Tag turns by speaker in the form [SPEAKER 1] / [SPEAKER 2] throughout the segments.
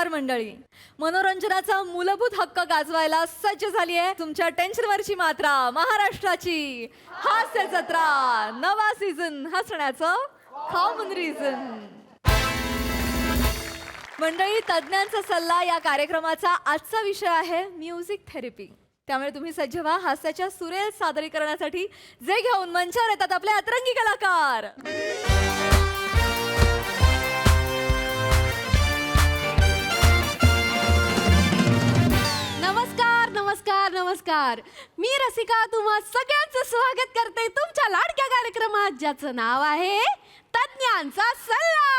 [SPEAKER 1] नमस्कार मंडळी. मनोरंजनाचा मूलभूत हक्क गाजवायला सज्ज झाली आहे तुमच्या टेन्शनवरची मात्रा महाराष्ट्राची हास्य जत्रा. नवा सीझन हसण्याचं कॉमन रिझन. मंडळी, तज्ज्ञांचा सल्ला या कार्यक्रमाचा आजचा विषय आहे म्युझिक थेरपी. त्यामुळे तुम्ही सज्ज व्हा हास्याच्या सुरेल सादरीकरणासाठी, जे घेऊन मंचावर येतात आपले अतरंगी कलाकार.
[SPEAKER 2] नमस्कार नमस्कार नमस्कार. मी रसिका तुम्हा सगळ्यांचं स्वागत करते तुमच्या लाडक्या कार्यक्रमात, ज्याचं नाव आहे तज्ञांचा सल्ला.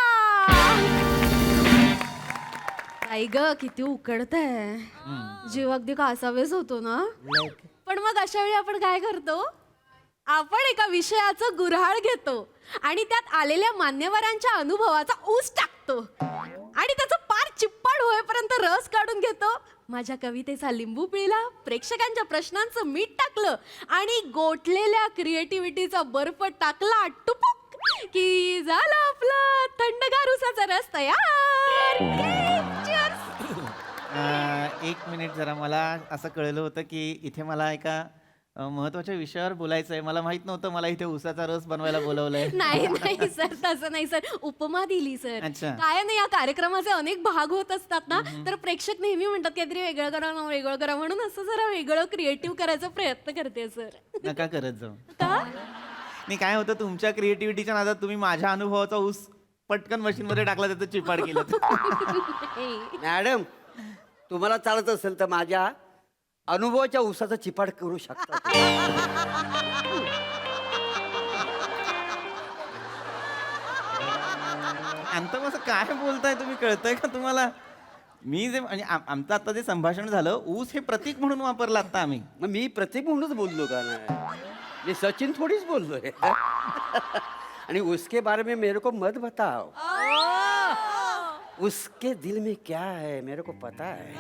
[SPEAKER 2] आई ग, किती उकडतंय, जीव अगदी कासावेस होतो ना. पण मग अशा वेळी आपण काय करतो, आपण एका विषयाचं गुऱ्हाळ घेतो आणि त्यात आलेल्या मान्यवरांच्या अनुभवाचा ऊस टाकतो आणि त्याचं पार चिप्पाड होईपर्यंत रस काढून घेतो. माझ्या कवितेचा लिंबू पिळला, प्रेक्षकांच्या प्रश्नांचं मीठ टाकलं आणि गोठलेल्या क्रिएटिव्हिटीचा बर्फ टाकला टुपुक की झालं आपलं थंडगार उसाचा रस तयार.
[SPEAKER 3] एक मिनिट, जरा मला असं कळलं होतं की इथे मला एका महत्वाच्या विषयावर बोलायचं आहे. मला माहित नव्हतं मला इथे उसाचा रस बनवायला बोलवलंय.
[SPEAKER 2] नाही नाही सर, तसं नाही सर, उपमा दिली सर.
[SPEAKER 3] अच्छा.
[SPEAKER 2] काय नाही, या कार्यक्रमाचे अनेक भाग होत असतात ना, तर प्रेक्षक नेहमी म्हणतात काहीतरी वेगळं करा ना, वेगळं करा, म्हणून असं जरा वेगळं क्रिएटिव्ह करायचा प्रयत्न करते सर.
[SPEAKER 3] नका करत जाऊ.
[SPEAKER 2] का?
[SPEAKER 3] नाही, काय होतं, तुमच्या क्रिएटिव्हिटीच्या नादात तुम्ही माझ्या अनुभवाचा ऊस पटकन मशीन मध्ये टाकला, त्याचं चिपाड केलं.
[SPEAKER 4] मॅडम, तुम्हाला चालत असेल तर माझ्या अनुभवाच्या ऊसाचा चिपाड करू शकता.
[SPEAKER 3] अंत असं काय बोलताय तुम्ही, कळतंय का तुम्हाला? मी जे म्हणजे आमचं आता जे संभाषण झालं, ऊस हे प्रतीक म्हणून वापरलं आता आम्ही.
[SPEAKER 4] मग मी प्रतीक म्हणूनच बोललो का नाही? मी सचिन थोडीच बोललोय. आणि उसके बारे में मेरे को मत बताओ. उसके दिल में क्या है मेरे को पता है.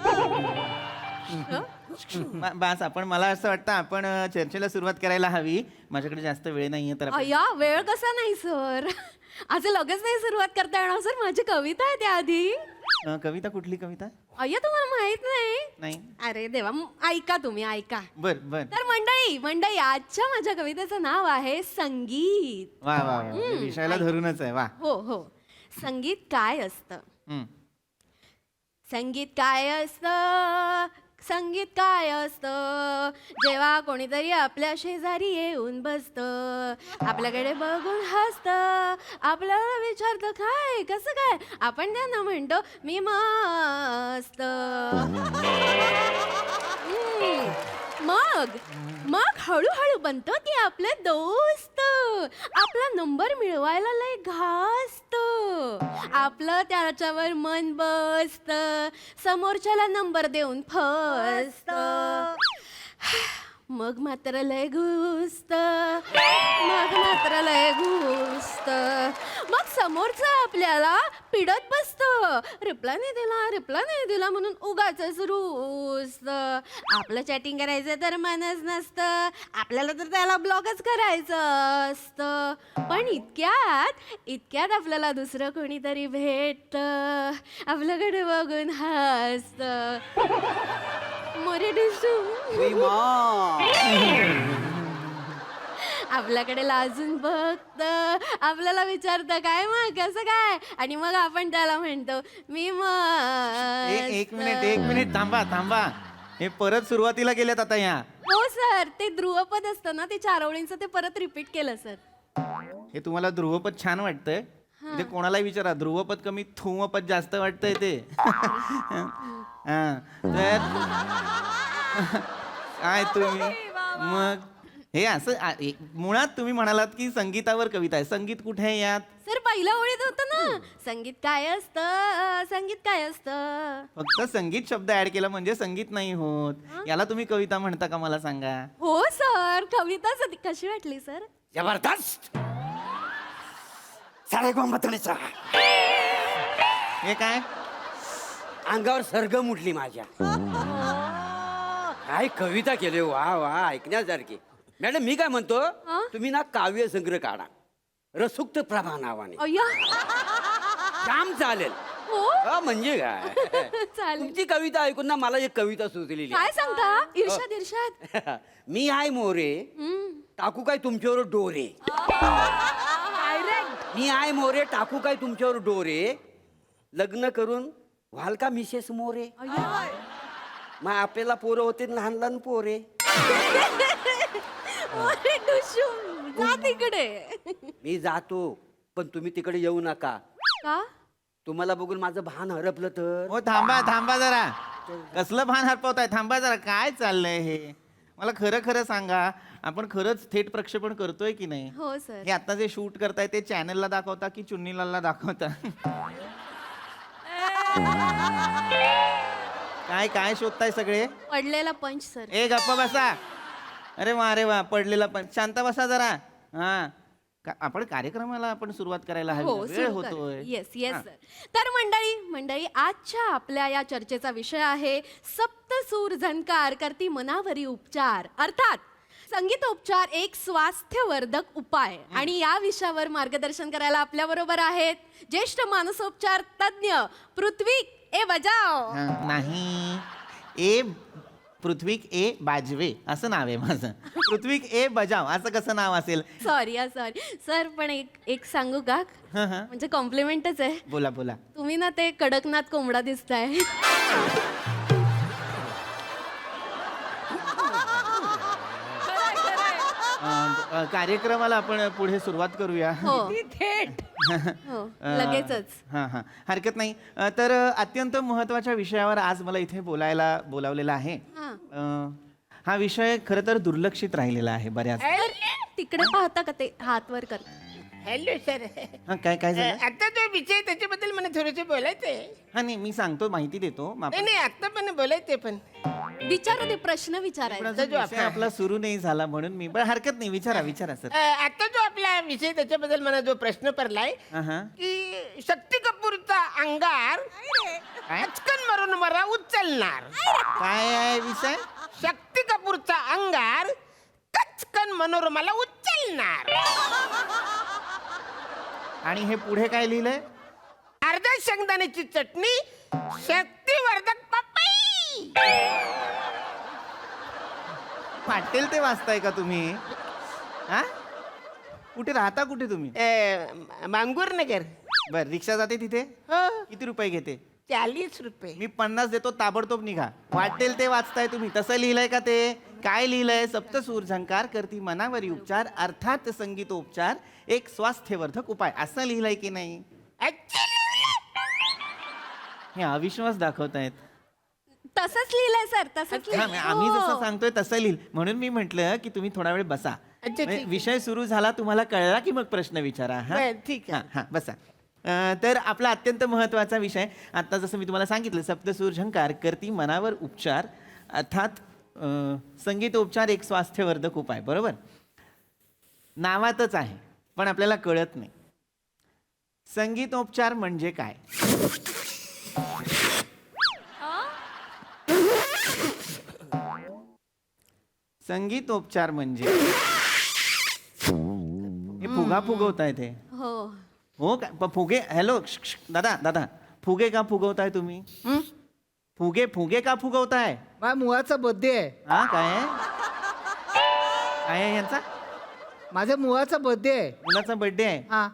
[SPEAKER 3] बास, आपण, मला असं वाटतं आपण चर्चेला सुरुवात करायला हवी. माझ्याकडे जास्त वेळ नाहीये तर आपण-
[SPEAKER 2] अय्या, वेळ कसा नाही सर, आज लगेच नाही सुरुवात करता येणार सर. माझी कविता आहे त्याआधी.
[SPEAKER 3] कविता? कुठली कविता?
[SPEAKER 2] अय्या, तुम्हाला माहित नाही?
[SPEAKER 3] नाही.
[SPEAKER 2] अरे देवा, ऐका तुम्ही, ऐका.
[SPEAKER 3] बर बर.
[SPEAKER 2] तर मंडळी आजच्या माझ्या कवितेचं नाव आहे संगीत.
[SPEAKER 3] वा वा वा, विषयाला धरूनच आहे. वा.
[SPEAKER 2] हो हो. संगीत काय असतं?
[SPEAKER 3] हम्म.
[SPEAKER 2] संगीत काय असतं? संगीत काय असतं? जेव्हा कोणीतरी आपल्या शेजारी येऊन बसतं, आपल्याकडे बघून हसतं, आपल्याला विचारतं काय, कसं काय, आपण त्यांना म्हणतो मी मस्त. मग मग हळूहळू बनतो ती आपले दोस्त. आपला नंबर मिळवायला लय घासत, आपलं त्याच्यावर मन बसत, समोरच्याला नंबर देऊन फसत. मग मात्र लय घुसत, मग समोरचं आपल्याला पिडत बसत, रिप्लाय नाही दिला म्हणून उगाचच रुसत. आपलं चॅटिंग करायचं तर मनच नसतं, आपल्याला तर त्याला ब्लॉकच करायचं असतं. पण इतक्यात आपल्याला दुसरं कोणीतरी भेटत, आपल्याकडे बघून हसत. मोरे डिसू आपल्याकडे लाजून बघत, आपल्याला विचारतं काय मग, कसं काय, आणि मग आपण त्याला म्हणतो मी
[SPEAKER 3] एक मिनिट थांबा. हे परत सुरुवातीला गेलेत आता ह्या.
[SPEAKER 2] हो सर, ते ध्रुवपद असतं ना, ते 4 ओळींचं ते परत रिपीट केलं सर.
[SPEAKER 3] हे तुम्हाला ध्रुवपद छान वाटतंय? इथे कोणाला विचारा, ध्रुवपद कमी थुवपद जास्त वाटतंय ते. तर काय तुम्ही मग हे असं मुळात तुम्ही म्हणालात की संगीतावर कविता आहे. संगीत कुठे आहे यात?
[SPEAKER 2] सर, पहिल्या ओळीत होतं ना, संगीत काय असतं, संगीत काय असतं.
[SPEAKER 3] फक्त संगीत शब्द ऍड केला म्हणजे संगीत नाही होत. याला तुम्ही कविता म्हणता का, मला सांगा?
[SPEAKER 2] हो सर, कविताच कशी वाटली सर?
[SPEAKER 4] जबरदस्त. साडेगोंबतणीचा
[SPEAKER 3] हे काय?
[SPEAKER 4] अंगावर सरगम उठली माझ्या. काय कविता केली, वा वा, ऐकण्यासारखी. मॅडम, मी काय म्हणतो, तुम्ही ना काव्य संग्रह काढा, रसुक्त प्रभा नावाने.
[SPEAKER 2] अय्या,
[SPEAKER 4] काम चालेल.
[SPEAKER 2] हो
[SPEAKER 4] हा म्हणजे काय
[SPEAKER 2] चालेल
[SPEAKER 4] तुमची कविता ऐकून ना मला एक कविता सुचलेली
[SPEAKER 2] काय सांगता इर्षाद इर्षाद
[SPEAKER 4] आहे. मी आहे मोरे टाकू काय तुमच्यावर डोरे. मी आहे मोरे टाकू काय तुमच्यावर डोरे. लग्न करून व्हाल का मिसेस मोरे. मग आपल्याला पोरं होते लहान लहान पोरे.
[SPEAKER 2] अरे डुशूम, जा तिकडे.
[SPEAKER 4] मी जातो पण तुम्ही तिकडे येऊ नका.
[SPEAKER 2] का
[SPEAKER 4] तुम्हाला बघून माझं भान हरपलं तर.
[SPEAKER 3] हो थांबा थांबा जरा. कसलं भान हरपवताय, थांबा जरा. काय चाललंय हे, मला खरं खरं सांगा, आपण खरंच थेट प्रक्षेपण करतोय की नाही?
[SPEAKER 2] हो सर
[SPEAKER 3] हे आता जे शूट करताय ते चॅनलला दाखवता की चुन्नीलालला दाखवता? काय काय शोधताय सगळे?
[SPEAKER 2] पडलेला पंच सर.
[SPEAKER 3] ए गप्पा बसा. अरे वा पडलेला पण. शांत बसा जरा. हा आपण कार्यक्रमाला आपण सुरुवात करायला हवी, वेळ होतोय.
[SPEAKER 2] Yes yes sir. तर मंडळी आजच्या आपल्या या चर्चेचा विषय आहे सप्तसूर झणकार करती मनावरी उपचार, अर्थात संगीतोपचार एक स्वास्थ्यवर्धक उपाय. आणि या विषयावर मार्गदर्शन करायला आपल्या बरोबर आहेत ज्येष्ठ मानसोपचार तज्ञ पृथ्वी ए बजाव.
[SPEAKER 3] नाही, ए पृथ्वीक ए बाजवे असं नाव आहे माझं. पृथ्वीक ए बजाव असं कसं नाव असेल?
[SPEAKER 2] सॉरी सर, पण एक सांगू का, म्हणजे कॉम्प्लिमेंटच आहे.
[SPEAKER 3] बोला बोला.
[SPEAKER 2] तुम्ही ना ते कडकनाथ कोंबडा दिसताय.
[SPEAKER 3] कार्यक्रमाला आपण पुढे सुरुवात करूया.
[SPEAKER 2] हो हो लगेचच.
[SPEAKER 3] हा हा हरकत नाही. तर अत्यंत महत्वाच्या विषयावर आज मला इथे बोलायला बोलावलेलं आहे. हा विषय खरं तर दुर्लक्षित राहिलेला आहे बऱ्याच.
[SPEAKER 2] तिकडे पाहता का ते हात वर कर.
[SPEAKER 5] Hello sir.
[SPEAKER 3] हा काय काय झालं?
[SPEAKER 5] आता जो विषय त्याच्याबद्दल मला थोडंसं बोलायचंय.
[SPEAKER 3] हा नाही, मी सांगतो, माहिती देतो.
[SPEAKER 5] नाही नाही आता पण बोलायचंय पण.
[SPEAKER 2] विचारा ते प्रश्न विचारायचा.
[SPEAKER 3] पण अजून विषय आपला सुरू नाही झाला म्हणून मी, पण हरकत नाही, विचारा सर.
[SPEAKER 5] आता जो आपला विषय त्याच्याबद्दल मला जो प्रश्न पडलाय
[SPEAKER 3] हा
[SPEAKER 5] की शक्ती कपूरचा अंगार पचकन मारून मला उचलणार.
[SPEAKER 3] काय आहे विषय?
[SPEAKER 5] शक्ती कपूरचा अंगार कचकन मनोरमाला उचलणार.
[SPEAKER 3] आणि हे पुढे काय लिहिलंय?
[SPEAKER 5] अर्ध्या शेंगदाण्याची चटणी शक्तिवर्धक पपई.
[SPEAKER 3] वाटेल ते वाचताय का तुम्ही? हा कुठे राहता, कुठे तुम्ही?
[SPEAKER 5] मांगूर नगर.
[SPEAKER 3] बर, रिक्षा जाते तिथे?
[SPEAKER 5] हो
[SPEAKER 3] किती रुपये घेते?
[SPEAKER 5] 40 रुपये.
[SPEAKER 3] मी 50 देतो, ताबडतोब निघा. वाटेल ते वाचताय तुम्ही. तसं लिहिलंय का ते? काय लिहिलंय? सप्तसूर झंकार करती मनावरी उपचार, अर्थात संगीतोपचार एक स्वास्थ्यवर्धक उपाय, असं लिहिलंय की नाही? हे अविश्वास दाखवतायत.
[SPEAKER 2] तसंच लिहिलंय सर, तसंच
[SPEAKER 3] हा,
[SPEAKER 2] लिहिलंय.
[SPEAKER 3] आम्ही जसं
[SPEAKER 2] हो.
[SPEAKER 3] सांगतोय तसं लिहिल. म्हणून मी म्हंटल की तुम्ही थोडा वेळ बसा.
[SPEAKER 5] अच्छा, ठीक आहे.
[SPEAKER 3] विषय सुरू झाला, तुम्हाला कळला की मग प्रश्न विचारा. हा
[SPEAKER 5] बरं, ठीक आहे.
[SPEAKER 3] हा बसा. तर आपला अत्यंत महत्वाचा विषय, आता जसं मी तुम्हाला सांगितलं, सप्तसूर झंकार करती मनावर उपचार, अर्थात संगीतोपचार एक स्वास्थ्यवर्धक उपाय. बरोबर, नावातच आहे पण आपल्याला कळत नाही. संगीतोपचार म्हणजे काय? संगीतोपचार म्हणजे हे फुगा फुगवताय ते.
[SPEAKER 2] हो
[SPEAKER 3] हो का? फुगे, हॅलो दादा फुगे का फुगवताय तुम्ही? फुगे का फुगवताय?
[SPEAKER 6] माझ्या मुलाचा बर्थडे आहे.
[SPEAKER 3] हा काय आहे? काय आहे यांचा?
[SPEAKER 6] माझ्या मुलाचा बर्थडे आहे.
[SPEAKER 3] मुलाचा बर्थडे आहे.
[SPEAKER 6] हा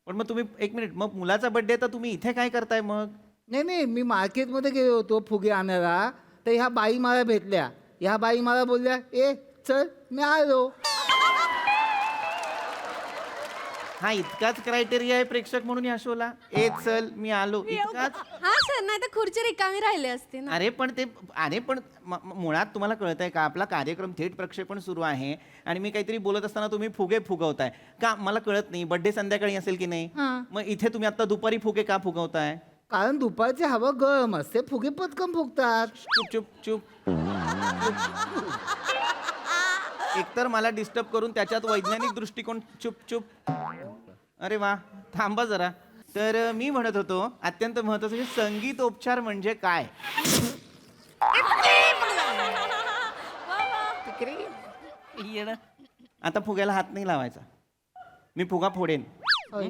[SPEAKER 3] पण मग तुम्ही एक मिनिट, मग मुलाचा बर्थडे तर तुम्ही इथे काय करताय मग?
[SPEAKER 6] नाही मी मार्केटमध्ये गेलो होतो फुगे आणायला, तर ह्या बाई मला भेटल्या. ह्या बाई मला बोलल्या, ए चल मी आलो.
[SPEAKER 3] हा इतकाच क्रायटेरिया आहे प्रेक्षक म्हणून या शोला? ए चल मी आलो, इतकाच?
[SPEAKER 2] हा सर, नाही तर खुर्ची रिकामी राहिली असते ना.
[SPEAKER 3] अरे पण मुळात तुम्हाला कळतंय का, आपला कार्यक्रम थेट प्रक्षेपण सुरू आहे आणि मी काहीतरी बोलत असताना तुम्ही फुगे फुगवताय का? मला कळत नाही. बर्थडे संध्याकाळी असेल की नाही?
[SPEAKER 6] हा.
[SPEAKER 3] मग इथे तुम्ही आता दुपारी फुगे का फुगवताय?
[SPEAKER 6] कारण दुपारची हवा गरम असते, फुगे पटकन फुगतात.
[SPEAKER 3] चुप चुप चुप. एकतर मला डिस्टर्ब करून त्याच्यात वैज्ञानिक दृष्टिकोन. चुप चुप. अरे वा, थांबा जरा. तर मी म्हणत होतो अत्यंत महत्वाचं, संगीतोपचार म्हणजे काय? आता फुग्याला हात नाही लावायचा, मी फुगा फोडेन.
[SPEAKER 6] होय.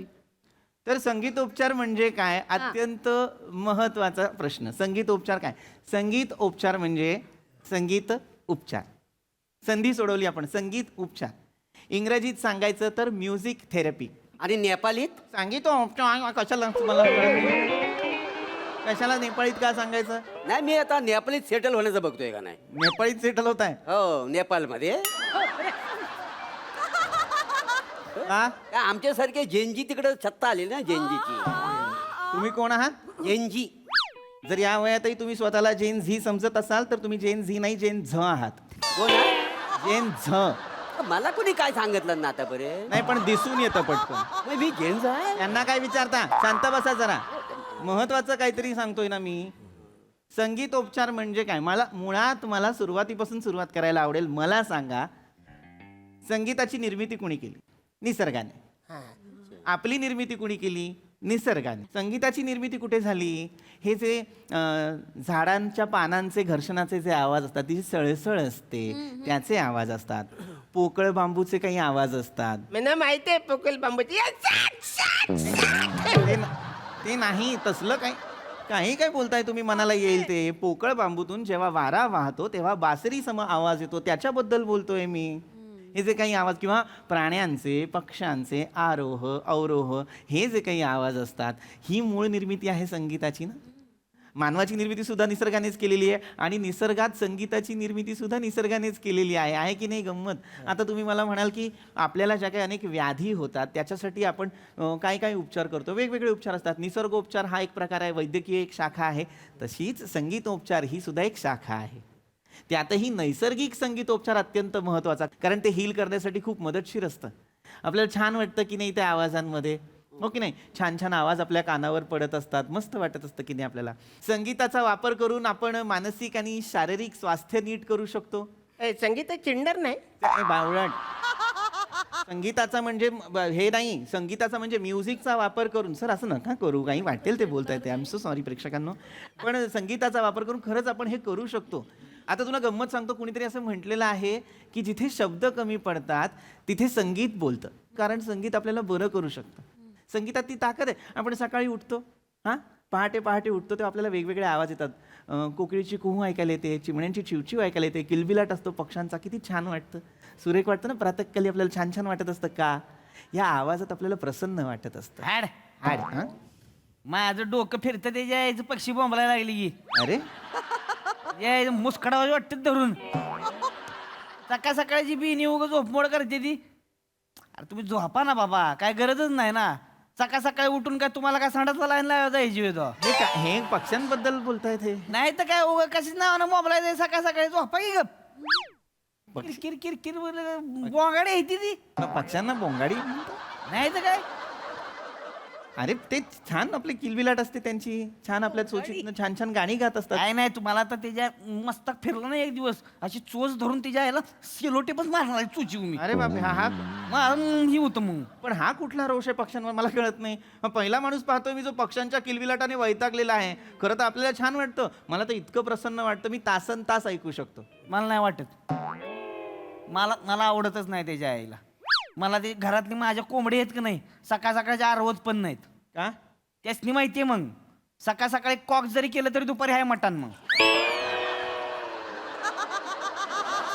[SPEAKER 3] तर संगीतोपचार म्हणजे काय? अत्यंत महत्वाचा प्रश्न. संगीतोपचार काय? संगीतोपचार म्हणजे संगीत उपचार. संधी सोडवली आपण. संगीत उपचार. इंग्रजीत सांगायचं तर म्युझिक थेरपी.
[SPEAKER 4] आणि नेपालीत
[SPEAKER 3] संगीतोपचार कशाला तुम्हाला कशाला नेपाळीत का सांगायचं?
[SPEAKER 4] नाही, मी आता नेपालीत सेटल होण्याचं बघतोय का नाही.
[SPEAKER 3] नेपाळीत सेटल होत आहे
[SPEAKER 4] हो, नेपालमध्ये
[SPEAKER 3] का?
[SPEAKER 4] आमच्यासारखे जेनजी तिकडे सत्ता आली ना, जेनजीची.
[SPEAKER 3] तुम्ही कोण आहात?
[SPEAKER 4] जेनजी.
[SPEAKER 3] जर या वयातही तुम्ही स्वतःला जेन झी समजत असाल तर तुम्ही जेन झी नाही, जेन झ आहात.
[SPEAKER 4] कोण आहे?
[SPEAKER 3] जेन झ.
[SPEAKER 4] मला कोणी काय सांगितलं ना आता बरे.
[SPEAKER 3] नाही पण दिसून येतं पटकन.
[SPEAKER 4] मी जेन्स आहे.
[SPEAKER 3] यांना काय विचारता? शांत बसा जरा. महत्वाचं काहीतरी सांगतोय ना मी. संगीतोपचार म्हणजे काय? मला सुरुवातीपासून सुरुवात करायला आवडेल. मला सांगा, संगीताची निर्मिती कोणी केली? निसर्गाने. आपली निर्मिती कोणी केली? निसर्गाने. संगीताची निर्मिती कुठे झाली? हे जे झाडांच्या पानांचे घर्षणाचे जे आवाज असतात, ती सळसळ असते, त्याचे आवाज असतात. पोकळ बांबूचे काही आवाज असतात.
[SPEAKER 5] मला माहिती आहे पोकल बांबूची.
[SPEAKER 3] ते नाही तसलं काही काय बोलताय तुम्ही? मनाला येईल ते. पोकळ बांबूतून जेव्हा वारा वाहतो तेव्हा बासरी सम आवाज येतो, त्याच्याबद्दल बोलतोय मी. हे जे काही आवाज किंवा प्राण्यांचे, पक्ष्यांचे आरोह अवरोह हे जे काही आवाज असतात, ही मूळ निर्मिती आहे संगीताची ना. मानवाची निर्मिती सुद्धा निसर्गानेच केलेली आहे आणि निसर्गात संगीताची निर्मिती सुद्धा निसर्गानेच केलेली आहे की नाही गंमत? आता तुम्ही मला म्हणाल की आपल्याला ज्या काही अनेक व्याधी होतात त्याच्यासाठी आपण काय काय उपचार करतो? वेगवेगळे उपचार असतात. निसर्गोपचार हा एक प्रकार आहे, वैद्यकीय एक शाखा आहे. तशीच संगीतोपचार ही सुद्धा एक शाखा आहे. त्यातही नैसर्गिक संगीतोपचार अत्यंत महत्त्वाचा, कारण ते हील करण्यासाठी खूप मदतशीर असतं. आपल्याला छान वाटतं की नाही त्या आवाजांमध्ये, हो की नाही? छान छान आवाज आपल्या कानावर पडत असतात, मस्त वाटत असतं की नाही आपल्याला. संगीताचा वापर करून आपण मानसिक आणि शारीरिक स्वास्थ्य नीट करू शकतो.
[SPEAKER 5] संगीत चिंडर नाही.
[SPEAKER 3] बावळट. संगीताचा म्हणजे हे नाही, संगीताचा म्हणजे म्युझिकचा वापर करून. सर असं नका करू, काही वाटेल ते बोलता येते. आय एम सो सॉरी प्रेक्षकांनो. पण संगीताचा वापर करून खरंच आपण हे करू शकतो. आता तुला गंमत सांगतो, कुणीतरी असं म्हटलेलं आहे की जिथे शब्द कमी पडतात तिथे संगीत बोलतं, कारण संगीत आपल्याला बरं करू शकतं. संगीतात ती ताकद आहे. आपण सकाळी उठतो, पहाटे उठतो तेव्हा आपल्याला वेगवेगळे आवाज येतात. कोकिळीची कुहू ऐकायला येते, चिमण्यांची चिवचिव ऐकायला येते, किलबिलाट असतो पक्ष्यांचा, किती छान वाटतं. सुरेख वाटतं ना. प्रातःकाली आपल्याला छान छान वाटत असतं का? या आवाजात आपल्याला प्रसन्न वाटत असतं.
[SPEAKER 7] हाड माझं डोकं फिरतं त्याच्या यायचं पक्षी बोंबलायला लागली की.
[SPEAKER 3] अरे
[SPEAKER 7] या मुस्कडावाजी वाटतं धरून. सकाळ सकाळची बिनी उगाच झोपमोड करते ती. अरे तुम्ही झोपा ना बाबा, काय गरजच नाही ना. सकाळ सकाळी उठून काय तुम्हाला काय सांडायला लाईन लावायला जायची वेळ तो.
[SPEAKER 3] हे पक्ष्यांबद्दल बोलतायत हे?
[SPEAKER 7] नाही तर काय उगा कशीच नावानं बोंबलायचं सकाळ सकाळी. झोपा की गप. किर किर किर बोंगाडी येते ती.
[SPEAKER 3] पक्ष्यांना बोंगाडी?
[SPEAKER 7] नाही तर काय.
[SPEAKER 3] अरे ते छान आपली किलबिलाट असते त्यांची, छान आपल्या चोचीतनं छान छान गाणी गात असतात.
[SPEAKER 7] काय नाही तुम्हाला तर त्याच्या मस्तक फिरलं ना एक दिवस, अशी चोच धरून त्याच्या याला सेलोटेपच मारणार चोची मी.
[SPEAKER 3] अरे बापरे. हा
[SPEAKER 7] ही होतं मग.
[SPEAKER 3] पण हा कुठला रोष आहे पक्ष्यांवर? मला कळत नाही. पहिला माणूस पाहतोय मी जो पक्ष्यांच्या किलबिलाटाने वैतागलेला आहे. खरं तर आपल्याला छान वाटतं. मला तर इतकं प्रसन्न वाटतं, मी तासन तास ऐकू शकतो.
[SPEAKER 7] मला नाही वाटत. मला आवडतच नाही त्याच्या आईला. मला ते घरातली माझ्या कोंबडी आहेत की नाही, सकाळ सकाळच्या आरवत पण नाहीत
[SPEAKER 3] का?
[SPEAKER 7] त्यासनी माहितीये. मग सकाळ सकाळी कॉक जरी केलं तरी दुपारी आहे मटण. मग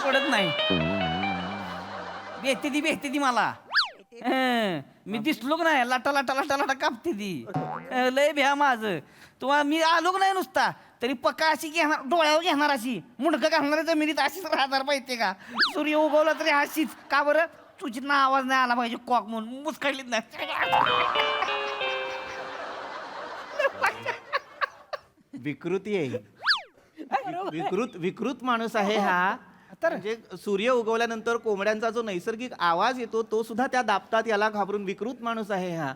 [SPEAKER 7] सोडत नाही. भेटते ती मला. मी दिसलो का नाही, लाटा लाटा लाटा लाटा कापते ती. लय भ्या माझं. तुम्हाला मी आलो का नाही नुसता तरी पक्का अशी घेणार, डोळ्यावर घेणार, अशी मुंडकं घालणार जमिनीत, अशीच राहणार पाहिजे का. सूर्य उगवला तरी अशीच. का बरं? तुझीतनं आवाज नाही आला पाहिजे कॉक म्हणून मुसकाडलीच नाही.
[SPEAKER 3] विकृती आहे. विकृत माणूस आहे हा. म्हणजे सूर्य उगवल्यानंतर कोंबड्यांचा जो नैसर्गिक आवाज येतो तो सुद्धा त्या दाबतात, याला घाबरून विकृत माणूस आहे हा.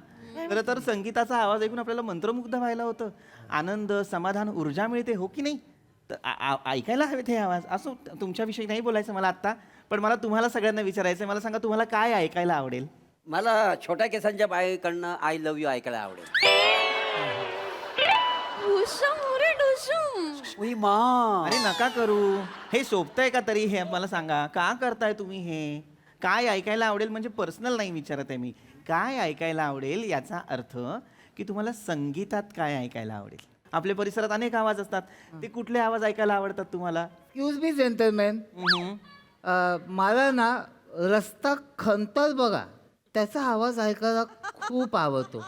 [SPEAKER 3] खरं तर संगीताचा आवाज ऐकून आपल्याला मंत्रमुग्ध व्हायला होतं. आनंद, समाधान, ऊर्जा मिळते, हो की नाही? तर ऐकायला हवेत हे आवाज. असं तुमच्याविषयी नाही बोलायचं मला आत्ता, पण मला तुम्हाला सगळ्यांना विचारायचं आहे. मला सांगा, तुम्हाला काय ऐकायला आवडेल?
[SPEAKER 4] मला छोट्या केसांच्या बाईकडनं आय लव्ह यू ऐकायला आवडेल.
[SPEAKER 3] अरे नका करू. हे शोभतंय का तरी? हे मला सांगा, का करताय तुम्ही हे? काय ऐकायला आवडेल म्हणजे पर्सनल नाही विचारत आहे मी. काय ऐकायला आवडेल याचा अर्थ की तुम्हाला संगीतात काय ऐकायला आवडेल. आपल्या परिसरात अनेक आवाज असतात, ते कुठले आवाज ऐकायला आवडतात तुम्हाला?
[SPEAKER 6] एक्सक्यूज मी जेंटलमॅन, मला ना रस्ता खंतर बघा त्याचा आवाज ऐकायला खूप आवडतो.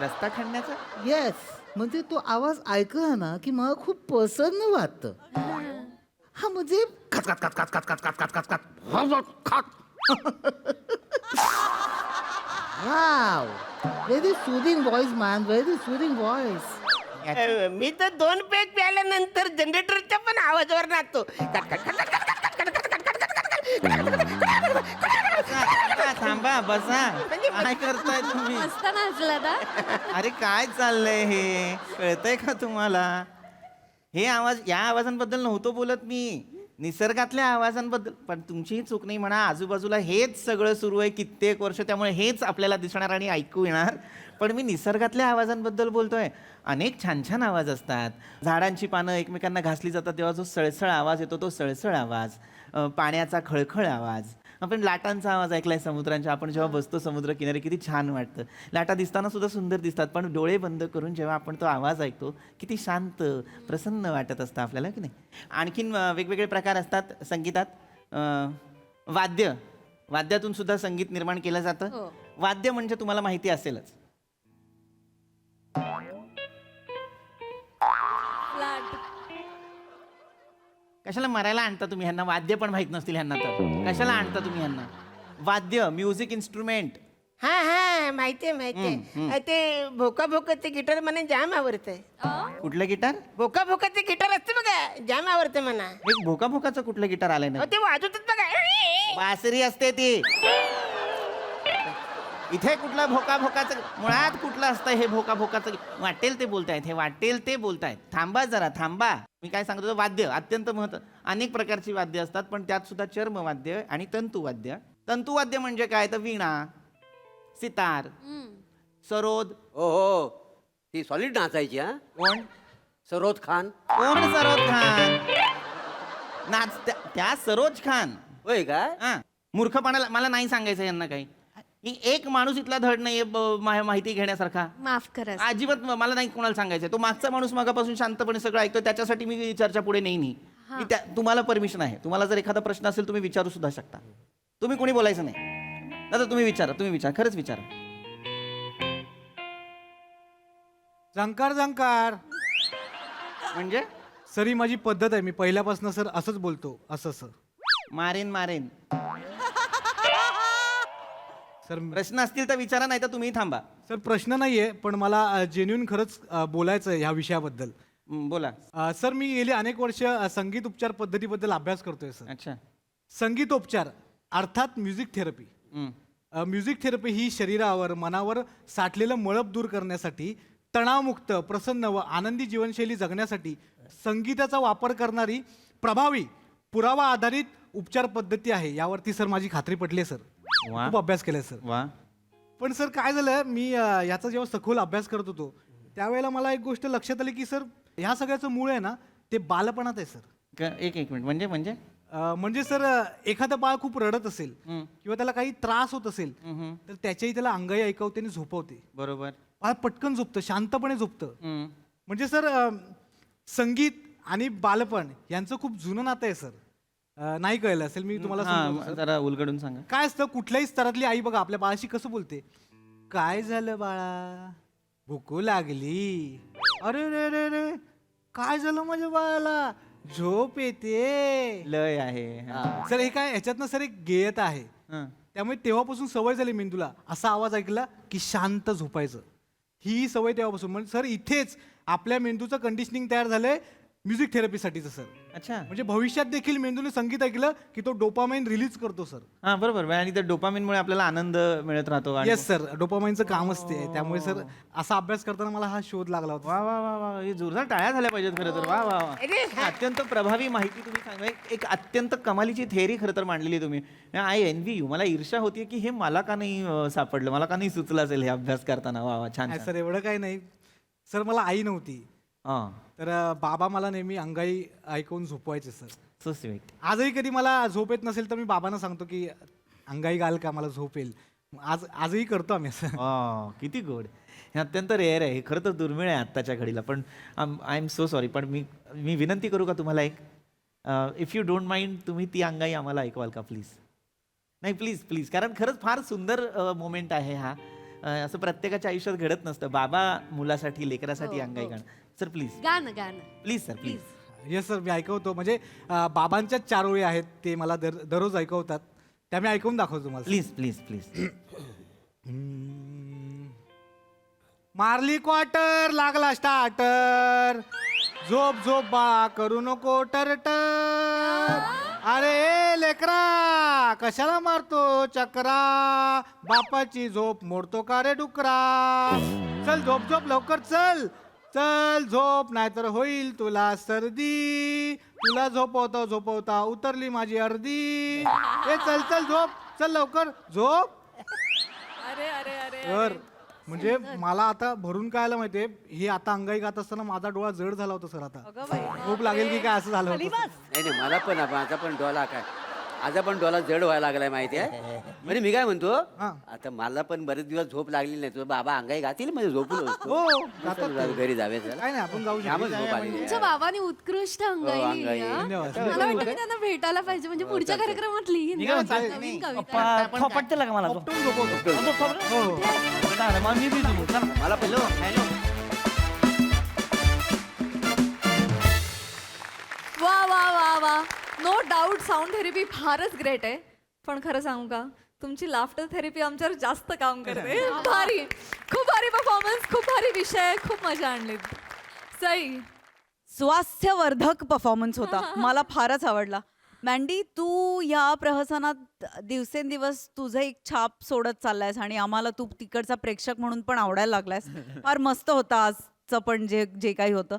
[SPEAKER 3] रस्ता खणण्याचा?
[SPEAKER 6] येस, म्हणजे तो आवाज ऐकला ना की मला खूप प्रसन्न वाटतं. हा म्हणजे खच खच खच खच खच खच खच खच खच खच. Wow, very soothing voice man, very soothing voice.
[SPEAKER 5] मी तर 2 पेग प्यायल्यानंतर जनरेटरच्या पण आवाजावर नाचतो.
[SPEAKER 3] थांबा, बसा. काय करताय तुम्ही?
[SPEAKER 2] मस्त नाचला ना.
[SPEAKER 3] अरे काय चाललंय हे, कळतंय का तुम्हाला? हे आवाज, या आवाजांबद्दल नव्हतो बोलत मी, निसर्गातल्या आवाजांबद्दल. पण तुमचीही चूक नाही म्हणा, आजूबाजूला हेच सगळं सुरू आहे कित्येक वर्ष, त्यामुळे हेच आपल्याला दिसणार आणि ऐकू येणार. पण मी निसर्गातल्या आवाजांबद्दल बोलतोय. अनेक छान छान आवाज असतात. झाडांची पानं एकमेकांना घासली जातात तेव्हा जो सळसळ आवाज येतो, तो सळसळ आवाज. पाण्याचा खळखळ आवाज. आपण लाटांचा आवाज ऐकलाय समुद्रांच्या. आपण जेव्हा बसतो समुद्र किनारी किती छान वाटतं. लाटा दिसताना सुद्धा सुंदर दिसतात, पण डोळे बंद करून जेव्हा आपण तो आवाज ऐकतो किती शांत प्रसन्न वाटत असतं आपल्याला, की नाही? आणखीन वेगवेगळे प्रकार असतात संगीतात. वाद्यातून सुद्धा संगीत निर्माण केलं जातं. वाद्य म्हणजे तुम्हाला माहिती असेलच. कशाला मरायला आणता तुम्ही ह्यांना? वाद्य पण माहित नसतील ह्यांना, तर कशाला आणता तुम्ही ह्यांना? वाद्य, म्युझिक इन्स्ट्रुमेंट.
[SPEAKER 5] हा माहितीये. ते भोका भोकाचे गिटार मला जाम आवडतंय.
[SPEAKER 3] कुठलं गिटार?
[SPEAKER 5] भोका भोकाचे गिटार असते बघा, जाम आवडते मला.
[SPEAKER 3] एक भोका भोकाचं कुठलं गिटार आलंय ना?
[SPEAKER 5] ते वाजवतात बघा.
[SPEAKER 3] बासरी असते ती. इथे कुठलं भोका भोकाचं, मुळात कुठलं असतं हे भोका भोकाचं? वाटेल ते बोलतायत, हे वाटेल ते बोलतायत. थांबा जरा, थांबा. मी काय सांगतो, वाद्य अत्यंत अनेक प्रकारची वाद्य असतात, पण त्यात सुद्धा चर्मवाद्य आणि तंतुवाद्य. तंतुवाद्य म्हणजे काय? तर वीणा, सितार, सरोद.
[SPEAKER 4] हो, ती सॉलिड नाचायची. हा,
[SPEAKER 3] कोण?
[SPEAKER 4] सरोज खान.
[SPEAKER 3] कोण सरोज खान? त्या सरोज खान.
[SPEAKER 4] होय काय?
[SPEAKER 3] हा, मूर्खपणाला मला नाही सांगायचं यांना काही. ही एक माणूस इथला धड नाहीये माहिती घेण्यासारखा.
[SPEAKER 2] माफ करा.
[SPEAKER 3] अजिबात मला नाही कोणाला सांगायचं. तो मागचा माणूस मागापासून शांतपणे सगळं ऐकतो, त्याच्यासाठी मी चर्चा पुढे नाही. तुम्हाला परमिशन आहे. तुम्हाला जर एखादा प्रश्न असेल तुम्ही विचारू सुद्धा शकता. तुम्ही कोणी बोलायचं नाही. दादा तुम्ही विचारा, खरंच विचारा.
[SPEAKER 8] झंकार
[SPEAKER 3] म्हणजे
[SPEAKER 8] सर, ही माझी पद्धत आहे. मी पहिल्यापासून सर असंच बोलतो. असं सर.
[SPEAKER 3] मारेन.
[SPEAKER 8] सर
[SPEAKER 3] प्रश्न असतील तर विचारा, नाही तर तुम्ही थांबा.
[SPEAKER 8] सर प्रश्न नाहीये, पण मला जेन्युइन खरंच बोलायचं आहे ह्या विषयाबद्दल.
[SPEAKER 3] बोला.
[SPEAKER 8] सर मी गेली अनेक वर्ष संगीत उपचार पद्धतीबद्दल अभ्यास करतोय सर.
[SPEAKER 3] अच्छा.
[SPEAKER 8] संगीतोपचार अर्थात म्युझिक थेरपी. म्युझिक थेरपी ही शरीरावर, मनावर साठलेलं मळप दूर करण्यासाठी, तणावमुक्त, प्रसन्न व आनंदी जीवनशैली जगण्यासाठी संगीताचा वापर करणारी प्रभावी, पुरावा आधारित उपचार पद्धती आहे. यावरती सर माझी खात्री पटली सर.
[SPEAKER 3] वा.
[SPEAKER 8] खूप अभ्यास केलाय सर.
[SPEAKER 3] वा.
[SPEAKER 8] पण सर काय झालं, मी याचा जेव्हा सखोल अभ्यास करत होतो त्यावेळेला मला एक गोष्ट लक्षात आली की सर ह्या सगळ्याचं मूळ आहे ना, ते बालपणात आहे सर.
[SPEAKER 3] एक मिनिट. म्हणजे
[SPEAKER 8] म्हणजे सर एखादं बाळ खूप रडत असेल किंवा त्याला काही त्रास होत असेल तर त्याच्याही त्याला अंगाई ऐकवते आणि झोपवते.
[SPEAKER 3] बरोबर.
[SPEAKER 8] बाळ पटकन झोपतं, शांतपणे झोपतं. म्हणजे सर संगीत आणि बालपण यांचं खूप जुनं नातं आहे सर. नाही कळलं असेल, मी तुम्हाला समजावतो, सर.
[SPEAKER 3] जरा उलगडून सांगा.
[SPEAKER 8] काय असतं, कुठल्याही स्तरातली आई बघा आपल्या बाळाशी कसं बोलते. काय झालं बाळा, भूकू लागली. अरे रे रे रे, काय झालं माझ्या बाळाला, झोप येते.
[SPEAKER 3] लय आहे.
[SPEAKER 8] सर हे काय, ह्याच्यातनं सर एक गेयता आहे. त्यामुळे तेव्हापासून सवय झाली मेंदूला असा आवाज ऐकला की शांत झोपायचं. ही सवय तेव्हापासून. म्हणजे सर इथेच आपल्या मेंदूचं कंडिशनिंग तयार झालंय म्युझिक थेरपीसाठीचं सर.
[SPEAKER 3] अच्छा.
[SPEAKER 8] म्हणजे भविष्यात देखील मेंदूने संगीत ऐकलं की तो डोपामाइन रिलीज करतो सर.
[SPEAKER 3] हा बरोबर. आणि त्या डोपामिनमुळे आपल्याला आनंद मिळत राहतो.
[SPEAKER 8] येस सर, डोपामाइनचं कामच ते आहे. त्यामुळे सर असा अभ्यास करताना मला हा शोध लागला होता.
[SPEAKER 3] वा वा वा वा, हे जोरदार टाळ्या झाल्या पाहिजेत खरं तर. वा वा वा, अत्यंत प्रभावी माहिती तुम्ही सांगा. एक अत्यंत कमालीची थेअरी खरं तर मांडलेली तुम्ही. I envy you. मला ईर्ष्या होती की हे मला का नाही सापडलं, मला का नाही सुचलं असेल हे अभ्यास करताना. वा वा, छान.
[SPEAKER 8] सर एवढं काही नाही सर, मला आई नव्हती.
[SPEAKER 3] हां
[SPEAKER 8] तर बाबा मला नेहमी अंगाई ऐकवून झोपवायचे सर.
[SPEAKER 3] So sweet.
[SPEAKER 8] आजही कधी मला झोप येत नसेल तर मी बाबांना सांगतो की अंगाई घाल का मला झोप येईल. आजही करतो आम्ही असं.
[SPEAKER 3] किती गोड. हे अत्यंत रेअर आहे. हे खरं तर दुर्मिळ आहे आत्ताच्या घडीला. पण आय एम सो सॉरी. पण मी विनंती करू का तुम्हाला एक, इफ यू डोंट माइंड, तुम्ही ती अंगाई आम्हाला ऐकवाल का प्लीज? नाही प्लीज प्लीज, कारण खरंच फार सुंदर मोमेंट आहे हा. असं प्रत्येकाच्या आयुष्यात घडत नसतं. बाबा मुलासाठी, लेकरासाठी अंगाई गाणं. सर प्लीज
[SPEAKER 2] गाणं गाणं
[SPEAKER 3] please sir please.
[SPEAKER 8] Yes sir, मी ऐकवतो. म्हणजे बाबांच्याच 4 ओळी आहेत, ते मला दररोज ऐकवतात, त्या मी ऐकवून दाखवतो तुम्हाला.
[SPEAKER 3] Please please please.
[SPEAKER 8] मारली क्वार्टर, लागला स्टार्टर, झोप झोप बा करू नको टरटर. अरे लेकरा कशाला मारतो चक्रा, बापाची झोप मोडतो का रे डुकरा. चल झोप झोप लवकर चल, चल झोप नाहीतर होईल तुला सर्दी. तुला झोपवता झोपवता उतरली माझी अर्धी. ए चल चल झोप, चल लवकर झोप.
[SPEAKER 1] अरे अरे अरे
[SPEAKER 8] तर म्हणजे मला आता भरून काय आलं माहितीये, हे आता अंगाई गात असताना माझा डोळा जड झाला होता सर. आता झोप लागेल की काय असं झालं होतं.
[SPEAKER 4] नाही नाही, मला पण माझा पण डोला काय, माझा पण डोला जड व्हायला लागलाय माहिती आहे. म्हणजे मी काय म्हणतो,
[SPEAKER 8] हा.
[SPEAKER 4] आता मला पण बरेच दिवस झोप लागली नाही. तुझं बाबा अंगाई घातील म्हणजे झोपून
[SPEAKER 8] हो गातात ते.
[SPEAKER 4] घरी जावे चला.
[SPEAKER 8] काय नाही, आपण जाऊ
[SPEAKER 4] त्यामुळे
[SPEAKER 8] शकतो.
[SPEAKER 4] झोप आली नाही.
[SPEAKER 2] तुमच्या बाबांनी उत्कृष्ट अंगाई
[SPEAKER 4] हो,
[SPEAKER 2] लिहिली,
[SPEAKER 4] अंगाई.
[SPEAKER 2] हा?
[SPEAKER 8] धन्यवाद.
[SPEAKER 2] मला वाटतं की त्यांना भेटायला पाहिजे, म्हणजे पुढच्या कार्यक्रमात लिहीन
[SPEAKER 7] मी काय
[SPEAKER 2] ना,
[SPEAKER 7] म्हणतो?
[SPEAKER 2] नवीन कविता.
[SPEAKER 7] थोपटते का मला तो?
[SPEAKER 8] उपटून झोपवतो.
[SPEAKER 7] हो चालेल, मग मी बी झोपू. चला.
[SPEAKER 4] मला पहिलं
[SPEAKER 1] वा वा वा वा. नो डाऊट साऊंड थेरपी फारच ग्रेट आहे. पण खरं सांगू का, तुमची लाफ्टर थेरपी आमच्यावर जास्त काम करते. भारी, खूप भारी परफॉर्मन्स, खूप भारी विषय, खूप मजा आणली. सई,
[SPEAKER 9] स्वास्थ्यवर्धक परफॉर्मन्स होता. मला फारच आवडला. मँडी, तू या प्रहसनात दिवसेंदिवस तुझं एक छाप सोडत चाललायस आणि आम्हाला तू तिकडचा प्रेक्षक म्हणून पण आवडायला लागलायस. फार मस्त होतं आजचं पण जे जे काही होतं.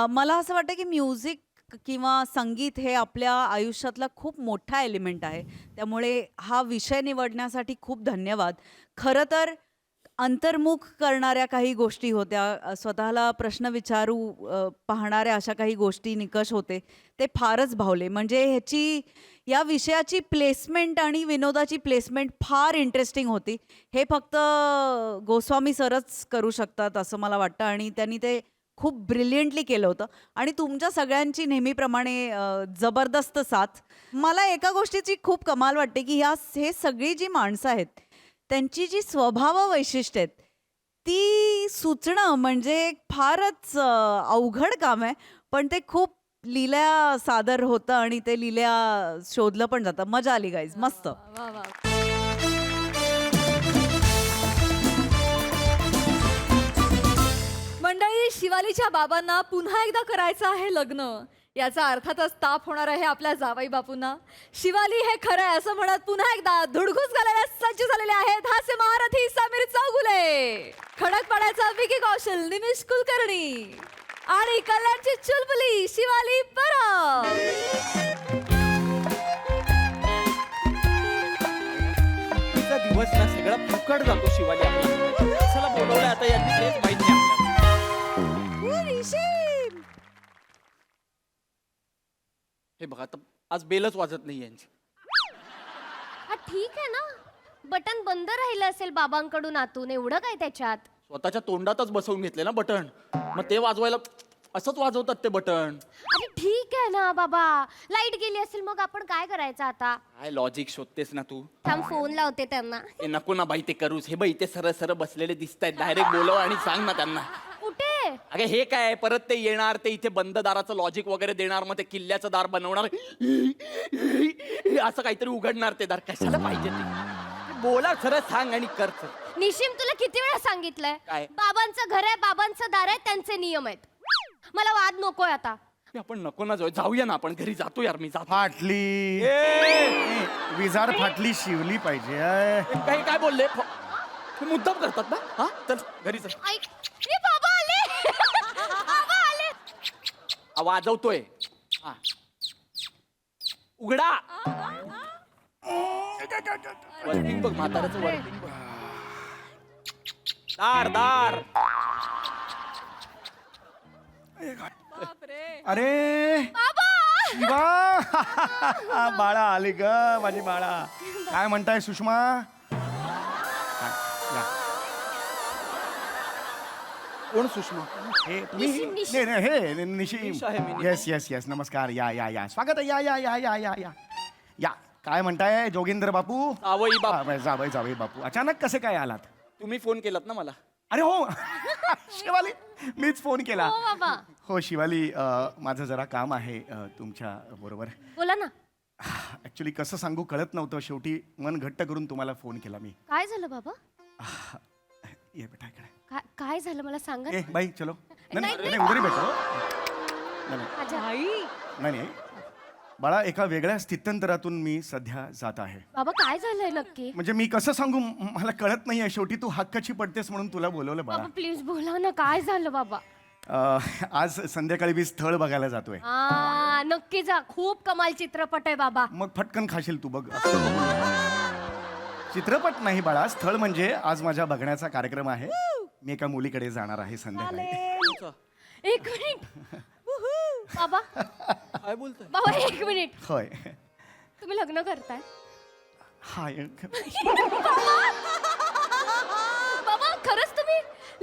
[SPEAKER 9] मला असं वाटतं की म्युझिक किंवा संगीत हे आपल्या आयुष्यातला खूप मोठा एलिमेंट आहे. त्यामुळे हा विषय निवडण्यासाठी खूप धन्यवाद. खरं तर अंतर्मुख करणाऱ्या काही गोष्टी होत्या, स्वतःला प्रश्न विचारू पाहणाऱ्या अशा काही गोष्टी, निकष होते, ते फारच भावले. म्हणजे या विषयाची प्लेसमेंट आणि विनोदाची प्लेसमेंट फार इंटरेस्टिंग होती. हे फक्त गोस्वामी सरच करू शकतात असं मला वाटतं, आणि त्यांनी ते खूप ब्रिलियंटली केलं होतं. आणि तुमच्या सगळ्यांची नेहमीप्रमाणे जबरदस्त साथ. मला एका गोष्टीची खूप कमाल वाटते की हे सगळी जी माणसं आहेत, त्यांची जी स्वभाव वैशिष्ट्य आहेत ती सुचणं म्हणजे फारच अवघड काम आहे. पण ते खूप लीला सादर होतं आणि ते लीला शोधलं पण जातं. मजा आली गाईज, मस्त.
[SPEAKER 1] वा वा. मंडळी, शिवालीच्या बाबांना पुन्हा एकदा करायचं आहे लग्न. याचा अर्थातच ताप होणार आहे आपल्या जावई बापूंना. शिवाली हे खरं आहे असं म्हणत पुन्हा एकदा धुडघूस घालायला सज्ज झालेले आहेत हास्य महारथी समीर चौगुले, खडकपाड्याचा विकी कौशल, निमिष कुलकर्णी आणि कल्याणची चुलबुली शिवाली परब.
[SPEAKER 10] तिचा दिवस ना सगळा फुकट जातो शिवाली आपल्याला. कशाला बोलवलंय आता यांनी तेच माहित नाही आपल्याला. हे बघा आता आज बेलच वाजत नाही यांची.
[SPEAKER 11] हा ठीक आहे ना, बटन बंद राहिलं असेल बाबांकडून आतून, एवढं काय त्याच्यात.
[SPEAKER 10] स्वतःच्या तोंडातच बसवून घेतले ना बटन, मग ते वाजवायला असंच वाजवतात ते बटन.
[SPEAKER 11] अरे ठीक आहे ना बाबा, लाईट गेली असेल मग आपण काय करायचं आता.
[SPEAKER 10] काय लॉजिक शोधतेस ना तू.
[SPEAKER 11] थांब फोन लावते त्यांना.
[SPEAKER 10] हे नको ना बाई ते करूस. हे बाई ते सरळ सरळ बसलेले दिसत आहेत, डायरेक्ट बोलव आणि सांग ना त्यांना.
[SPEAKER 11] कुठे.
[SPEAKER 10] अरे हे काय, परत ते येणार, ते इथे बंद दाराचं लॉजिक वगैरे देणार, मग ते किल्ल्याचं दार बनवणार, असं काहीतरी उघडणार ते दार. कशाला पाहिजे ते. बोला सरळ सांग आणि कर.
[SPEAKER 11] निशिम, तुला किती वेळा सांगितलंय,
[SPEAKER 10] काय?
[SPEAKER 11] बाबांचं घर आहे, बाबांचं दार आहे, त्यांचे नियम आहेत. मला वाद नकोय आता.
[SPEAKER 10] आपण नको ना जाऊया ना, आपण घरी जातो यार. मी जातो.
[SPEAKER 12] फाटली विजार फाटली शिवली पाहिजे.
[SPEAKER 10] काही काय बोलले, हे मुद्दाम करतात ना. हा चल घरी चल.
[SPEAKER 11] ऐक, ए, बाबा आले. बाबा आले.
[SPEAKER 10] वाजवतोय. हा उघडा. वर्किंग बघ, म्हाताऱ्याचं वर्किंग बघ. दार दार.
[SPEAKER 12] अरे शिवा बाळा आली ग माझी बाळा. काय म्हणताय सुषमा? या.
[SPEAKER 10] कोण सुषमा?
[SPEAKER 12] हे तुम्ही
[SPEAKER 11] निशिम.
[SPEAKER 12] नाही, नाही, हे निशिम.
[SPEAKER 10] निश आहे मी.
[SPEAKER 12] येस येस येस नमस्कार. या या या स्वागत आहे. या या या या या या या. काय म्हणताय जोगेंद्र बापू?
[SPEAKER 10] जावई बाप.
[SPEAKER 12] जावई जावई बापू अचानक कसे काय आलात?
[SPEAKER 10] तुम्ही फोन केलात ना मला.
[SPEAKER 12] अरे हो शिवाली मीच फोन केला.
[SPEAKER 11] हो बाबा
[SPEAKER 12] हो शिवाली माझं जरा काम आहे तुमच्या बरोबर.
[SPEAKER 11] बोला ना.
[SPEAKER 12] ऍक्च्युली कसं सांगू कळत नव्हतं. शेवटी मन घट्ट करून तुम्हाला फोन केला मी.
[SPEAKER 11] काय झालं बाबा?
[SPEAKER 12] ये बेटा इकडे.
[SPEAKER 11] काय झालं मला सांगा ना.
[SPEAKER 12] ए बाई चलो. नाही
[SPEAKER 11] नाही,
[SPEAKER 12] नाही नाही, उधर ही बैठो. नाही नाही.
[SPEAKER 11] माझ्या
[SPEAKER 12] नाही नाही बाळा एका वेगळ्या स्थित्यंतरातून मी सध्या जात आहे.
[SPEAKER 11] बाबा काय झालंय नक्की?
[SPEAKER 12] म्हणजे मी कसं सांगू मला कळत नाहीये. शेवटी तू हक्काची पडतेस म्हणून तुला बोलवलं बाळा.
[SPEAKER 11] बाबा प्लीज बोला ना काय झालं बाबा?
[SPEAKER 12] आज संध्याकाळी मी स्थळ बघायला जातोय.
[SPEAKER 11] नक्की जा. खूप कमाल चित्रपट आहे बाबा.
[SPEAKER 12] मग फटकन खाशील तू बघ. चित्रपट नाही बाळा स्थळ म्हणजे आज माझ्या बघण्याचा कार्यक्रम आहे. मी एका मुलीकडे जाणार आहे संध्याकाळी.
[SPEAKER 11] एक मिनिट बाबा.
[SPEAKER 10] काय बोलतोय?
[SPEAKER 11] बाबा एक मिनिट.
[SPEAKER 12] होय
[SPEAKER 11] तुम्ही लग्न करताय?
[SPEAKER 12] हाय
[SPEAKER 11] बाबा खरंच तुम्ही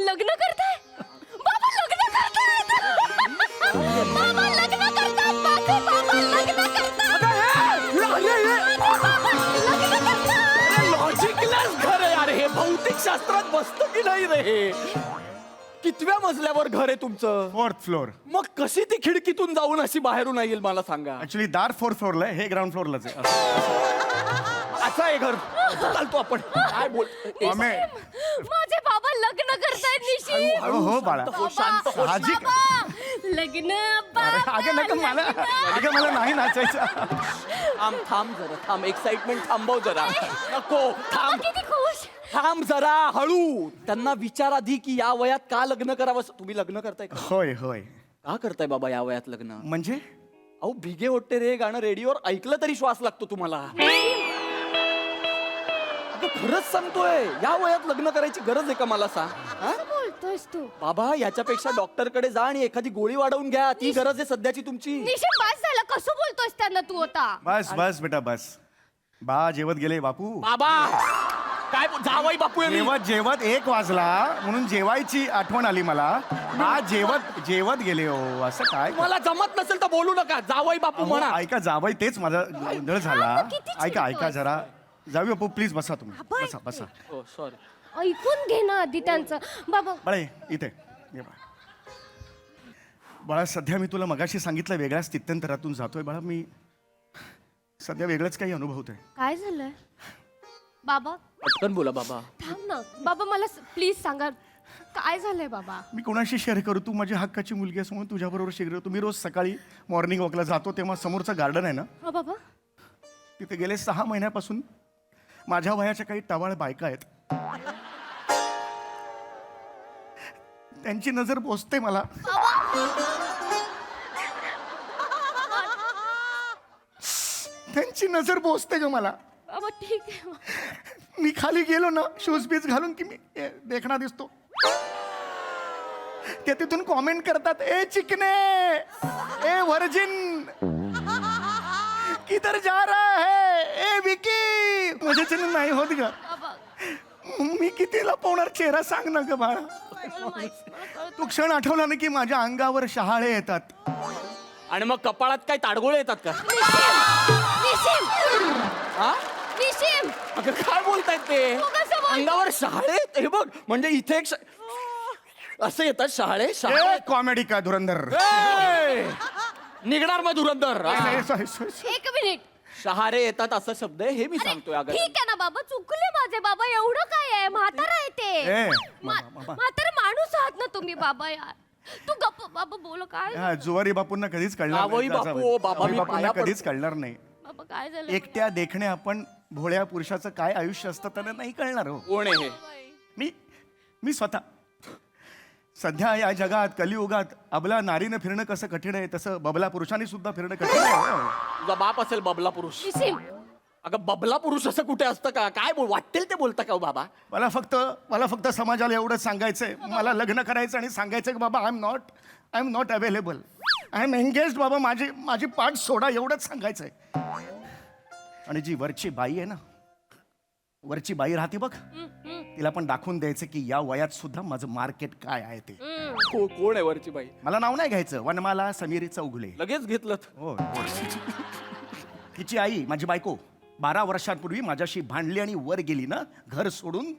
[SPEAKER 11] लग्न करताय? बाबा लग्न करताय? बाबा लग्न करताय? माझे बाबा लग्न करताय?
[SPEAKER 10] लॉजिकलेस घर आहे यार हे. भौतिक शास्त्रात बसतं की नाही रे हे? कितव्या मजल्यावर घर आहे तुमचं?
[SPEAKER 12] 4th floor.
[SPEAKER 10] मग कशी ती खिडकीतून जाऊन अशी बाहेरून येईल मला सांगा.
[SPEAKER 12] ऍक्च्युली दार 4th फ्लोअरला आहे. हे ग्राउंड फ्लोअरलाच आहे.
[SPEAKER 10] असं आहे घर. चालतो आपण. काय बोल
[SPEAKER 11] माझे बाबा लग्न करतायत निशी.
[SPEAKER 12] हो बाळा
[SPEAKER 10] शांत हो.
[SPEAKER 12] साहजिक.
[SPEAKER 11] लग्न
[SPEAKER 12] अगं नका मला अगं मला नाही नाचायचं.
[SPEAKER 10] थांब जरा थांब. एक्साइटमेंट थांबव जरा. नको थांब.
[SPEAKER 11] किती खुश.
[SPEAKER 10] थांब जरा हळू. त्यांना विचार आधी की या वयात का लग्न करावं. तुम्ही लग्न करताय का?
[SPEAKER 12] होय होय.
[SPEAKER 10] का करताय बाबा या वयात लग्न?
[SPEAKER 12] म्हणजे
[SPEAKER 10] अहो भिगे ओटते रे गाणं रेडिओवर ऐकलं तरी श्वास लागतो तुम्हाला. अगं खरंच सांगतोय. या वयात लग्न करायची गरज आहे का मला सांग. हा?
[SPEAKER 11] बोलतोयस तू?
[SPEAKER 10] बाबा याच्यापेक्षा डॉक्टरकडे जा आणि एखादी गोळी वाढवून घ्या. ती गरज आहे सध्याची तुमची.
[SPEAKER 11] निशी बस झालं. कसं बोलतोयस त्यांना तू आता?
[SPEAKER 12] बस बस बेटा बस. बा जेवत गेले बापू.
[SPEAKER 10] बाबा काय जावाई बापू आहे मी.
[SPEAKER 12] जेवत जेवत 1 वाजला म्हणून जेवायची आठवण आली मला. बा जेवत गेले हो असं काय.
[SPEAKER 10] मला जमत नसेल तर बोलू नका. जावाई बापू
[SPEAKER 12] अहो,
[SPEAKER 10] म्हणा.
[SPEAKER 12] ऐका जावई तेच माझा गोंधळ झाला. ऐका ऐका जरा जाऊ बापू प्लीज बसा तुम्ही. बसा बसा.
[SPEAKER 10] हो सॉरी.
[SPEAKER 11] ऐकून घे ना आधी त्यांचं. बाबा
[SPEAKER 12] बाळा इथे ये बाळा. बाळा सध्या मी तुला मगाशी सांगितलं वेगळ्या स्थित्यंतरातून जातोय बाळा. मी सध्या वेगळंच काही अनुभवतोय.
[SPEAKER 11] काय झालंय बाबा?
[SPEAKER 10] पटकन बोला बाबा.
[SPEAKER 11] थांब ना बाबा. मला प्लीज सांगा काय झालंय बाबा?
[SPEAKER 12] मी कोणाशी शेअर करू. तू माझी हक्काची मुलगी आहेस म्हणून तुझ्याबरोबर शेअर करतो. मी रोज सकाळी मॉर्निंग वॉकला जातो तेव्हा समोरचं गार्डन आहे ना
[SPEAKER 11] हा बाबा.
[SPEAKER 12] तिथे गेले 6 महिन्यापासून माझ्या वयाच्या काही टवाळ बायका आहेत. त्यांची नजर पोचते मला. त्यांची नजर पोचते ग मला.
[SPEAKER 11] बाबा ठीक आहे.
[SPEAKER 12] मी खाली गेलो ना शूज बीज घालून की मी देखणा दिसतो. ते तिथून कॉमेंट करतात ए चिकने ए व्हर्जिन किधर जा रहा है ए विकी. माझ्याच्याने नाही होत ग. मी किती लपवणार चेहरा सांग ना ग बाळा. तो क्षण आठवला ना की माझ्या अंगावर शहाळे येतात.
[SPEAKER 10] आणि मग कपाळात काय ताडगोळे येतात का?
[SPEAKER 11] निशिम.
[SPEAKER 10] हा?
[SPEAKER 11] निशिम.
[SPEAKER 10] अगं काय बोलतायत ते?
[SPEAKER 11] तू कसं बोलतो?
[SPEAKER 10] अंगावर शहाळे. हे बघ म्हणजे इथे एक असं येतात शहाळे. शहाळे
[SPEAKER 12] कॉमेडी का धुरंधर.
[SPEAKER 10] निघणार मग धुरंधर.
[SPEAKER 11] एक मिनिट.
[SPEAKER 10] शहारे येतात असा शब्द आहे हे मी सांगतोय. अगं
[SPEAKER 11] ठीक आहे ना बाबा. चुकले माझे बाबा. एवढं काय आहे? म्हातारा आहे ते. म्हातारा माणूस आहात ना तुम्ही बाबा. यार तू गप्प बाबा. बोल काय
[SPEAKER 12] जुवारी बापूंना कधीच कळणार
[SPEAKER 10] जावई
[SPEAKER 12] नाही.
[SPEAKER 10] बापू, ओ बाबा, मी
[SPEAKER 12] बापूंना
[SPEAKER 10] पाया
[SPEAKER 12] कधीच कळणार नाही.
[SPEAKER 11] बाबा? काय झालं?
[SPEAKER 12] एकट्या देखणे आपण भोळ्या पुरुषाचं काय आयुष्य असतं त्यांना नाही कळणार हो.
[SPEAKER 10] कोण आहे हे?
[SPEAKER 12] मी स्वतः सध्या या जगात कलियुगात अबला नारीनं फिरणं कसं कठीण आहे तसं बबला पुरुषांनी सुद्धा फिरणं कठीण आहे.
[SPEAKER 10] तुझा बाप असेल बबला पुरुष.
[SPEAKER 11] निशिम.
[SPEAKER 10] अगं बबला पुरुष असं कुठे असतं का? काय वाटेल ते बोलता का हो बाबा?
[SPEAKER 12] मला फक्त समाजाला एवढंच सांगायचंय. मला लग्न करायचं आणि सांगायचं की बाबा I am not I am not available. I am engage बाबा. माझी पाठ सोडा एवढंच सांगायचं आहे. आणि जी वरची बाई आहे ना, वरची बाई राहते बघ, तिला पण दाखवून द्यायचं की या वयात सुद्धा माझं मार्केट काय आहे ते.
[SPEAKER 10] कोण आहे वरची बाई?
[SPEAKER 12] मला नाव नाही घ्यायचं. वनमाला समीर चौगुले.
[SPEAKER 10] लगेच घेतलं.
[SPEAKER 12] हो. तिची आई माझी बायको 12 वर्षांपूर्वी माझ्याशी भांडली आणि वर गेली ना घर सोडून.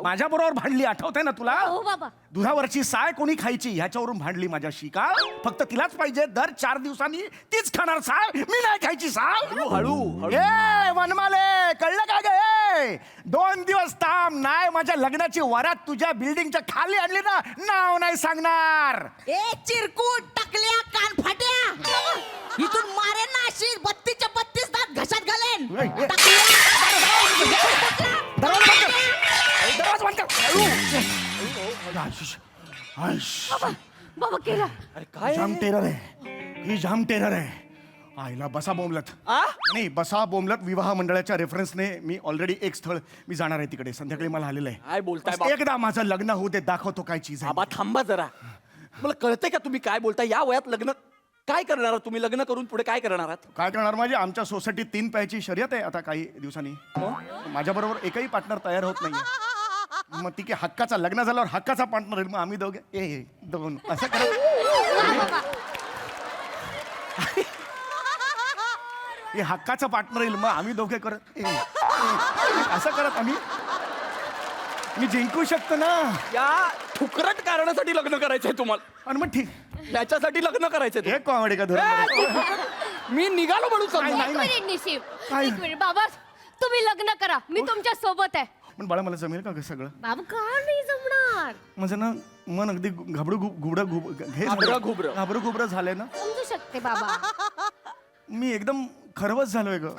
[SPEAKER 12] माझ्या बरोबर भांडली, आठवतंय ना तुला?
[SPEAKER 11] हो बाबा.
[SPEAKER 12] दुधावरची साय कोणी खायची ह्याच्यावरून भांडली माझ्याशी. का? फक्त तिलाच पाहिजे. दर 4 दिवसांनी तीच खाणार साय, मी नाही खायची साय.
[SPEAKER 10] हळू
[SPEAKER 12] ए वनमाले, कळलं का गे? 2 दिवस थांब. नाही माझ्या लग्नाची वरात तुझ्या बिल्डिंगच्या खाली आणली ना, नाव नाही सांगणार.
[SPEAKER 9] ए चिरकूट टाकल्या कान फाट्या, इथून मारेन ना अशी 32च्या 32 दात घशात घालेन.
[SPEAKER 11] बाबा केला.
[SPEAKER 12] जाम टेरर आहे ही, जाम टेरर आहे. आईला बसा बोंबलत. नाही बसा बोंबलत विवाह मंडळाच्या रेफरन्सने मी ऑलरेडी एक स्थळ मी जाणार आहे तिकडे. संध्याकाळी मला आलेलं आहे.
[SPEAKER 10] काय बोलताय
[SPEAKER 12] बस
[SPEAKER 10] बाबा?
[SPEAKER 12] एकदा माझं लग्न होऊ दे, दाखवतो काय चीज आहे.
[SPEAKER 10] बाबा थांबा जरा. मला कळतंय का तुम्ही काय बोलताय? या वयात लग्न काय करणार आहात तुम्ही? लग्न करून पुढे काय करणार आहात?
[SPEAKER 12] काय करणार माझी? आमच्या सोसायटीत 3 पायाची शर्यत आहे आता काही दिवसांनी. माझ्या बरोबर एकही पार्टनर तयार होत नाहीये. मग ती की हक्काचा, लग्न झाल्यावर हक्काचा पार्टनर येईल. मग आम्ही दोघे 2 असं करत हे हक्काचा पार्टनर येईल. मग आम्ही दोघे करत असं करत आम्ही मी जिंकू शकतो ना.
[SPEAKER 10] या फुकरट कारणासाठी लग्न करायचंय तुम्हाला?
[SPEAKER 12] आणि मग ठीक,
[SPEAKER 10] याच्यासाठी लग्न करायचंय?
[SPEAKER 12] हे कॉमेडी का धरून?
[SPEAKER 10] मी निघालो म्हणून
[SPEAKER 12] नाही,
[SPEAKER 10] सांगतो.
[SPEAKER 12] नाही,
[SPEAKER 11] एक
[SPEAKER 12] नाही.
[SPEAKER 11] मिनिट निशिम,
[SPEAKER 12] काय?
[SPEAKER 11] एक मिनिट बाबा, तुम्ही लग्न करा, मी तुमच्या सोबत आहे.
[SPEAKER 12] पण बाळा मला जमेल का ग सगळं?
[SPEAKER 11] बाबा का नाही जमणार?
[SPEAKER 12] माझं ना मन अगदी घाबरं घुबरं झालंय ना.
[SPEAKER 11] समजू शकते बाबा.
[SPEAKER 12] मी एकदम खरवस झालोय ग.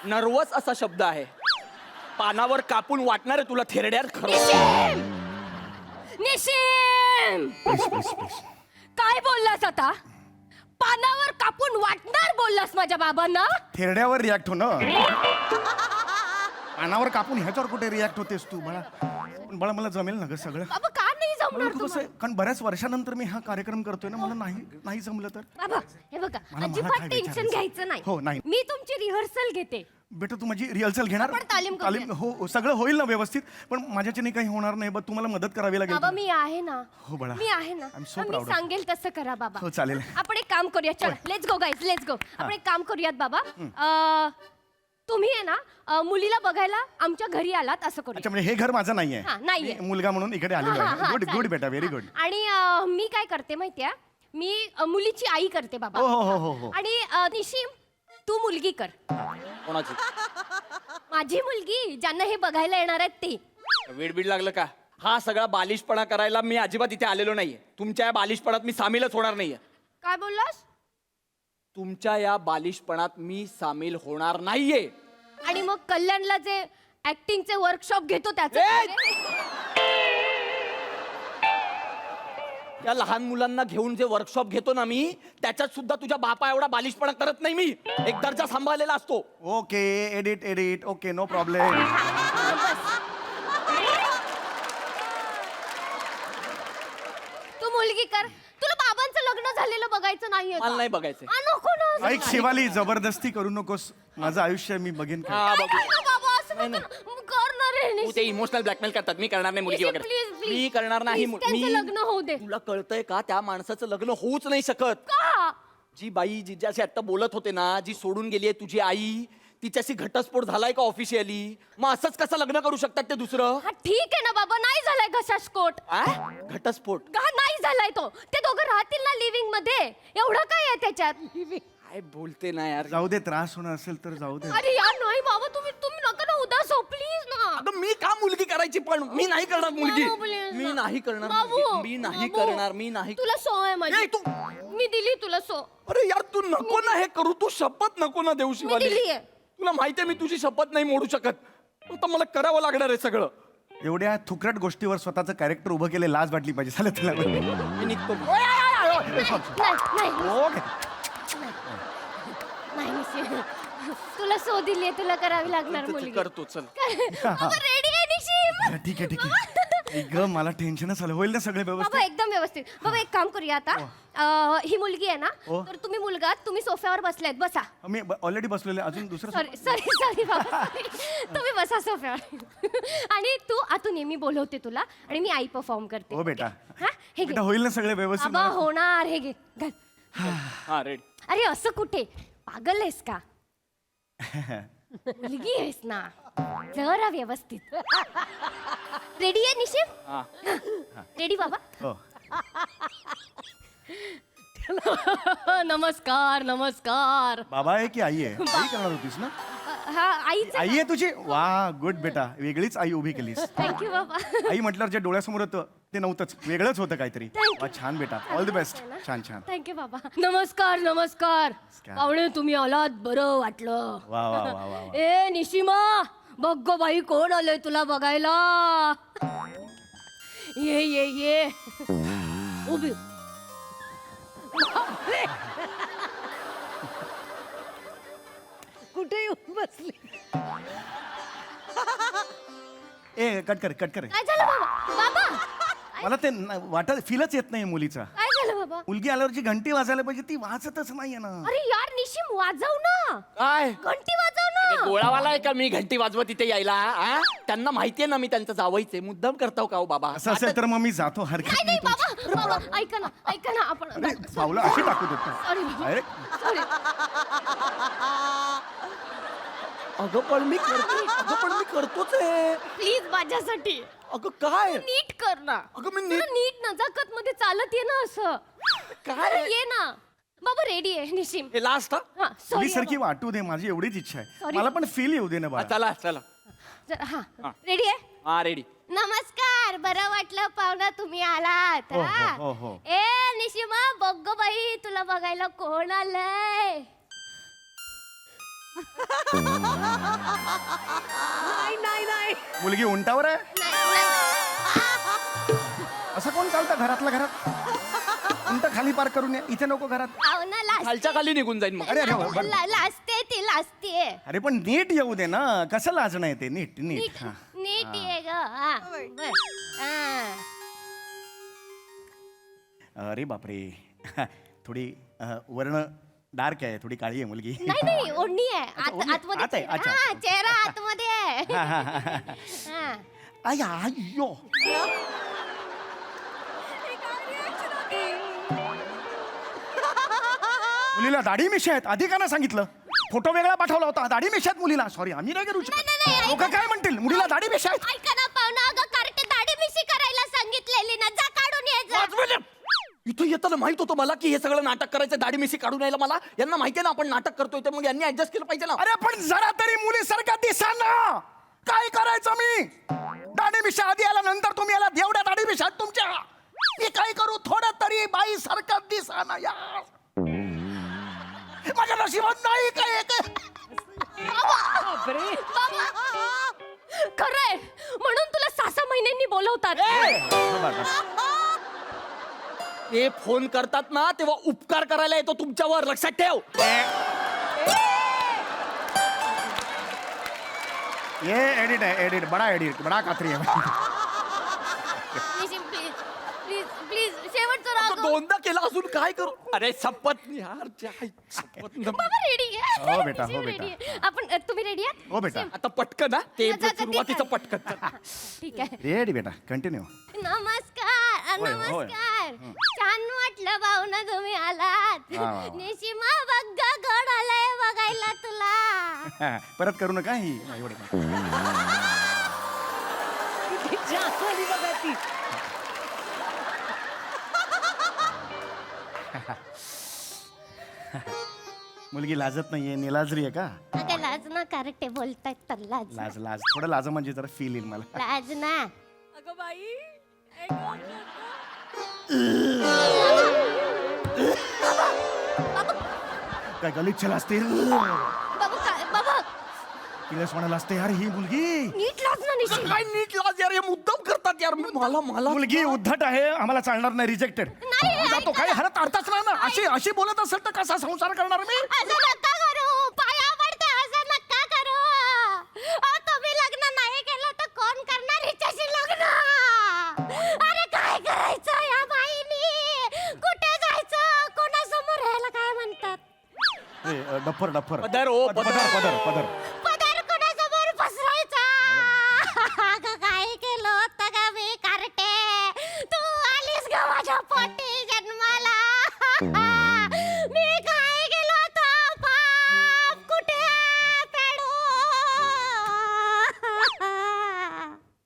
[SPEAKER 10] नर्वस असा शब्द आहे. पानावर कापून वाटणार आहे तुला थेरड्यात. खरं
[SPEAKER 11] निशिम, काय बोललास आता? पानावर कापून वाटणार बोललास माझ्या बाबांना?
[SPEAKER 12] थेरड्यावर रिॲक्ट हो ना. पानावर कापून ह्याच्यावर कुठे रिॲक्ट होतेस तू बाळा? पण बाळा मला जमेल ना ग सगळं?
[SPEAKER 11] बाबा का नाही जमणार
[SPEAKER 12] मला कसं आहे, कारण बऱ्याच वर्षानंतर मी हा कार्यक्रम करतोय ना. मला नाही जमलं तर?
[SPEAKER 11] बाबा हे बघा,
[SPEAKER 12] मला
[SPEAKER 11] अजिबात
[SPEAKER 12] काय
[SPEAKER 11] टेन्शन
[SPEAKER 12] विचारायचं?
[SPEAKER 11] घ्यायचं
[SPEAKER 12] हो, नाही.
[SPEAKER 11] मी तुमची रिहर्सल घेते.
[SPEAKER 12] बेटा तू माझी रिहर्सल घेणार?
[SPEAKER 11] आपण तालीम करूया.
[SPEAKER 12] हो सगळं होईल ना व्यवस्थित. पण माझ्याच्याने काही होणार नाही. बट तुम्हाला मदत करावी लागेल.
[SPEAKER 11] बाबा मी आहे ना.
[SPEAKER 12] हो बाळा.
[SPEAKER 11] मी आहे ना.
[SPEAKER 12] I'm so
[SPEAKER 11] me
[SPEAKER 12] proud of you.
[SPEAKER 11] सांगेल तसं करा बाबा.
[SPEAKER 12] हो चालेल.
[SPEAKER 11] आपण एक काम करूया. चला let's go guys, let's go. आपण एक काम करूयात बाबा. तुम्ही आहे ना मुलीला बघायला आमच्या घरी आलात असं करूया.
[SPEAKER 12] अच्छा म्हणजे हे घर माझं नाहीये.
[SPEAKER 11] हा, नाहीये.
[SPEAKER 12] मी मुलगा म्हणून इकडे आलेलो
[SPEAKER 11] हा,
[SPEAKER 12] आहे.
[SPEAKER 11] हा,
[SPEAKER 12] गुड
[SPEAKER 11] चालेल.
[SPEAKER 12] बेटा, व्हेरी गुड.
[SPEAKER 11] आणि मी काय करते माहितीये, मी मुलीची आई करते बाबा.
[SPEAKER 12] हो.
[SPEAKER 11] आणि निशिम तू मुलगी कर.
[SPEAKER 10] कोणाची?
[SPEAKER 11] माझी मुलगी, ज्यांना हे बघायला येणार आहेत ते.
[SPEAKER 10] वेडबीड लागलं का? हा सगळा बालिशपणा करायला मी अजिबात इथे आलेलो नाहीये. तुमच्या या बालिशपणात मी सामीलच होणार नाहीये.
[SPEAKER 11] काय बोललास?
[SPEAKER 10] तुमच्या या बालिशपणात मी सामील होणार नाहीये.
[SPEAKER 11] आणि मग कल्याणला जे ऍक्टिंगचे वर्कशॉप घेतो त्याचं
[SPEAKER 10] ए!
[SPEAKER 11] काय रे?
[SPEAKER 10] या लहान मुलांना घेऊन जे वर्कशॉप घेतो ना मी, त्याच्यात सुद्धा तुझ्या बापा एवढा बालिशपणा करत नाही. मी एक दर्जा सांभाळलेला असतो.
[SPEAKER 12] Okay edit okay no problem.
[SPEAKER 11] तू मुलगी कर. तुला बाबांचं लग्न झालेलं बघायचं नाहीये का?
[SPEAKER 10] मला नाही बघायचं.
[SPEAKER 11] नको ना.
[SPEAKER 12] ऐक शिवाली, जबरदस्ती करू नकोस. माझं आयुष्य मी बघेन का?
[SPEAKER 10] हा, बघू.
[SPEAKER 11] काय गं बाबा असं नका ना. कर ना रे
[SPEAKER 10] तू ते
[SPEAKER 11] निशिम.
[SPEAKER 10] इमोशनल ब्लॅकमेल करतात. मी करणार नाही मुलगी
[SPEAKER 11] निशिम,
[SPEAKER 10] वगैरे.
[SPEAKER 11] please, please.
[SPEAKER 10] मी करणार नाही.
[SPEAKER 11] Please, त्यांचं लग्न होऊ दे.
[SPEAKER 10] तुला कळतंय का? त्या माणसाचं लग्न होऊच नाही शकत.
[SPEAKER 11] का?
[SPEAKER 10] जी बाई जिच्याशी आता बोलत होते ना, जी सोडून गेली आहे तुझी आई, तिच्याशी घटस्फोट झालाय का ऑफिशियली? मग असंच कसं लग्न करू शकतात ते दुसरं?
[SPEAKER 11] हा ठीक आहे ना बाबा, नाही झालाय घटस्फोट.
[SPEAKER 10] घटस्फोट
[SPEAKER 11] का नाही झालाय तो? ते दोघं राहतील ना लिव्हिंग मध्ये. एवढं काय आहे त्याच्यात?
[SPEAKER 10] काय बोलते ना यार.
[SPEAKER 12] जाऊ दे, त्रास होणार असेल तर जाऊ दे.
[SPEAKER 11] अरे यार नाही बाबा, तुम्ही नका ना उदास हो प्लीज ना.
[SPEAKER 10] अगं मी का मुलगी करायची? पण मी नाही करणार मुलगी.
[SPEAKER 11] बाबू, please
[SPEAKER 10] मी
[SPEAKER 11] ना.
[SPEAKER 10] नाही करणार
[SPEAKER 11] बाबू,
[SPEAKER 10] मुलगी. मी नाही
[SPEAKER 11] बाबू.
[SPEAKER 10] करणार. मी नाही.
[SPEAKER 11] तुला सो आहे माझी.
[SPEAKER 10] ए, तू
[SPEAKER 11] मी दिली तुला सो.
[SPEAKER 10] अरे यार तू नको ना हे करू. तू शपथ नको ना देऊ शिवाली.
[SPEAKER 11] दिलीये.
[SPEAKER 10] तुला माहितीये मी तुझी शपथ नाही मोडू शकत. आता मला करावं लागणार आहे सगळं.
[SPEAKER 12] एवढ्या थुकरट गोष्टीवर स्वतःचं कॅरेक्टर उभं केले, लाज वाटली पाहिजे. झालं तुला?
[SPEAKER 10] मी निघतो.
[SPEAKER 11] नाही निशिम. तुला सो दिली तुला करावी लागणार मुलगी.
[SPEAKER 10] करतो चल.
[SPEAKER 11] रेडी आहे निशिम.
[SPEAKER 12] ठीक आहे ग मला टेन्शनच आलं. होईल ना सगळे
[SPEAKER 11] बाबा
[SPEAKER 12] व्यवस्थित?
[SPEAKER 11] एकदम व्यवस्थित. बाबा एक काम करूया आता. ही मुलगी आहे ना,
[SPEAKER 12] हो.
[SPEAKER 11] तर तुम्ही मुलगा तुम्ही सोफ्यावर बसलेत, बसा.
[SPEAKER 12] मी ऑलरेडी बसलेले, अजून दुसरं
[SPEAKER 11] सॉरी सॉरी सॉरी बाबा sorry. तुम्ही बसा सोफ्यावर आणि तू आतून ये, मी बोलवते तुला आणि मी आई परफॉर्म करते.
[SPEAKER 12] हो बेटा.
[SPEAKER 11] हा हे घे.
[SPEAKER 12] बेटा होईल ना सगळे व्यवस्थित?
[SPEAKER 11] बाबा
[SPEAKER 12] मला-
[SPEAKER 11] होणार. हे घे घाल.
[SPEAKER 10] हा रेडी.
[SPEAKER 11] अरे असं कुठे, पागल आहेस का? मुलगी आहेस ना, जरा व्यवस्थित. रेडी आहे निशिम? रेडी बाबा?
[SPEAKER 12] हो.
[SPEAKER 11] नमस्कार नमस्कार.
[SPEAKER 12] बाबा आहे की आई आहे? आई करणार होतीस ना?
[SPEAKER 11] हा आईच
[SPEAKER 12] आई आहे तुझी? वा गुड बेटा, वेगळीच आई उभी केलीस.
[SPEAKER 11] थँक्यू बाबा.
[SPEAKER 12] आई म्हटल्यावर जे डोळ्यासमोर होतं ते नव्हतंच, वेगळंच होतं काहीतरी. वा छान बेटा, ऑल द बेस्ट. छान छान.
[SPEAKER 11] थँक्यू बाबा. नमस्कार नमस्कार. पाहुणे तुम्ही आलात, बरं वाटलं.
[SPEAKER 12] वा वा वा वा वा.
[SPEAKER 11] ए निशिमा, बघ गं बाई कोण आलंय तुला बघायला. ये ये ये उभी.
[SPEAKER 1] कुठे येऊन बसली?
[SPEAKER 12] ए कट कर कट कर.
[SPEAKER 11] काय झालं बाबा? बाबा
[SPEAKER 12] मला ते वाटत फीलच येत नाही मुलीचा.
[SPEAKER 11] काय झालं बाबा?
[SPEAKER 12] मुलगी आल्यावर जी घंटी वाजायला पाहिजे ती वाजतच नाहीये ना.
[SPEAKER 11] अरे यार निशिम, वाजव ना,
[SPEAKER 10] काय
[SPEAKER 11] घंटी वाजव ना.
[SPEAKER 10] गोळावाला आहे का मी घंटी वाजवत इथे यायला? आ? त्यांना माहितीये ना मी त्यांचं जावईचे, मुद्दाम करताव का हो बाबा?
[SPEAKER 12] असं असेल तर मग मी जातो, हरकत
[SPEAKER 11] नाही
[SPEAKER 12] नाही.
[SPEAKER 11] नाही बाबा, बाबा ऐका ना आपण.
[SPEAKER 12] अरे पावलं अशी टाकू देत ना.
[SPEAKER 11] सॉरी बाबा,
[SPEAKER 12] अरे
[SPEAKER 11] सॉरी.
[SPEAKER 10] अगं पण मी करतोच आहे.
[SPEAKER 11] प्लीज माझ्यासाठी
[SPEAKER 10] अगं काय?
[SPEAKER 11] नीट कर ना.
[SPEAKER 10] अगं मी
[SPEAKER 11] जरा नीट नजाकत मध्ये चालत ये ना असं.
[SPEAKER 10] काय?
[SPEAKER 11] जरा ये ना बाबा. रेडी आहे निशिम?
[SPEAKER 10] हे लास्ट हा?
[SPEAKER 11] हा सॉरी
[SPEAKER 12] मुलीसारखी वाटू दे, माझी एवढीच इच्छा आहे.
[SPEAKER 11] Sorry.
[SPEAKER 12] मला पण फील येऊ दे ना
[SPEAKER 10] हा,
[SPEAKER 12] बाळा.
[SPEAKER 10] चला चला.
[SPEAKER 11] हा रेडी आहे?
[SPEAKER 10] हा रेडी.
[SPEAKER 11] नमस्कार, बरं वाटलं पाहुणा तुम्ही आलात.
[SPEAKER 12] हो,
[SPEAKER 11] हा?
[SPEAKER 12] हो, हो.
[SPEAKER 11] ए निशिमा, बघ गं बाई तुला बघायला कोण आलंय.
[SPEAKER 1] नाही नाही नाही.
[SPEAKER 12] मुलगी उंटावर आहे?
[SPEAKER 11] नाही, नाही.
[SPEAKER 12] असं कोण चालतं घरातल्या घरात? उंट खाली पार करून या, इथे नको घरात.
[SPEAKER 11] पाहुणा
[SPEAKER 10] खालच्या खाली निघून जाईन मग.
[SPEAKER 12] अरे अरे बर- बर.
[SPEAKER 11] लाजते ती लाजते.
[SPEAKER 12] अरे पण नीट येऊ दे ना, कसं लाजणं येते? नीट नीट.
[SPEAKER 11] नीट
[SPEAKER 12] हा.
[SPEAKER 11] नीट ये ग. हा बर. हा.
[SPEAKER 12] अरे बापरे. थोडी वर्ण डार्क आहे, थोडी काळी आहे मुलगी.
[SPEAKER 11] नाही नाही, ओढणी आहे
[SPEAKER 12] ओढणी?
[SPEAKER 11] आतमध्ये.
[SPEAKER 12] आत आहे, अच्छा.
[SPEAKER 11] हा चेहरा आतमध्ये आहे.
[SPEAKER 12] हा, हा, हा, हा.
[SPEAKER 11] हा.
[SPEAKER 12] आय, आय्यो. मुलीला दाढी मिशी आहेत, आधी का ना सांगितलं? फोटो वेगळा पाठवला होता, दाढी मिशी आहेत मुलीला. सॉरी, आम्ही नाही करू
[SPEAKER 11] नाही, नाही,
[SPEAKER 12] शकत. लोक काय म्हणतील? मुलीला दाढी मिशी आहेत.
[SPEAKER 11] ऐका ना पाहुणा, अगं कार्टे दाढी मिशी करायला सांगितलेली ना, जा काढून ये जा.
[SPEAKER 10] इथं येताना माहित होतं मला की हे सगळं नाटक करायचं, दाढी मिशी काढून यायला. मला यांना माहितीये ना आपण नाटक करतोय, तर मग यांनी ऍडजस्ट केलं पाहिजे ना.
[SPEAKER 12] अरे पण जरा तरी मुलीसारखा दिसा ना. काय करायचं मी? दाढी मिशा आधी आला, नंतर तुम्ही आला. एवढ्या दाढी मिशा आहेत तुमच्या. मी काय करू? थोडं तरी बाई सारखा दिसा ना यार. माझ्या नशिबात नाही काय
[SPEAKER 11] खरंय, म्हणून तुला 6 महिन्यांनी बोलवतात.
[SPEAKER 10] ते फोन करतात ना तेव्हा उपकार करायला येतो तुमच्यावर, लक्षात ठेव.
[SPEAKER 12] ये एडिट आहे, एडिट. बडा एडिट, बडा कात्री आहे.
[SPEAKER 11] निशिम प्लीज प्लीज प्लीज, शेवटचं राग.
[SPEAKER 10] आता 2दा केला, अजून काय करू? अरे शपथ यार, शपथ.
[SPEAKER 11] बाबा रेडी आहे.
[SPEAKER 12] हो बेटा, हो
[SPEAKER 11] निशिम
[SPEAKER 12] बेटा.
[SPEAKER 11] ready आहे. आपण तुम्ही रेडी आहात?
[SPEAKER 12] हो बेटा.
[SPEAKER 10] आता पटकन ना ते
[SPEAKER 11] जा, जा, ते
[SPEAKER 10] सुरुवातीचं
[SPEAKER 11] काय?
[SPEAKER 10] पटकन.
[SPEAKER 11] ठीक आहे.
[SPEAKER 12] रेडी बेटा, कंटिन्यू.
[SPEAKER 11] नमस्कार
[SPEAKER 12] होय, होय.
[SPEAKER 11] नमस्कार. छान वाटलं भाऊना तुम्ही आलात.
[SPEAKER 12] वा, वा, वा.
[SPEAKER 11] निशिमा बघ गड आलाय बघायला तुला.
[SPEAKER 12] परत करू नका ही एवढं.
[SPEAKER 1] बघा ती.
[SPEAKER 12] मुलगी लाजत नाहीये, निलाजरी आहे का?
[SPEAKER 11] अगं लाज ना, करेक्ट बोलतायत तर लाज.
[SPEAKER 12] लाज लाज थोडं लाज म्हणजे जरा फील येईल मला.
[SPEAKER 11] लाज ना.
[SPEAKER 1] अगं बाई.
[SPEAKER 12] काय गलिच्छ लाजते,
[SPEAKER 11] बाबा
[SPEAKER 12] तिला म्हणायला लाजते यार ही मुलगी.
[SPEAKER 11] नीट लाज ना निशिम.
[SPEAKER 10] काय नीट लाज यार, हे मुद्दाम करतात यार. मला मला
[SPEAKER 12] मुलगी उद्धट आहे, आम्हाला चालणार नाही, रिजेक्टेड.
[SPEAKER 11] नाही,
[SPEAKER 12] जातो. काय हरत अर्थच नाही ना. अशी बोलत असेल तर कसा संसार करणार मी?
[SPEAKER 11] असं नका करू, पाया पडते, असं नका करू. तुम्ही लग्न नाही केलं तर कोण करणार हिच्याशी लग्न?
[SPEAKER 12] डफर डफर
[SPEAKER 10] पदर ओ
[SPEAKER 12] पदर पदर पदर
[SPEAKER 11] पदर कोणासमोर पसरायचा अगं, काय केलं होतं का मी कार्टे? तू आलीस का माझ्या पोटी जन्माला? मी काय केलं होतं पाप? कुठे पेडू?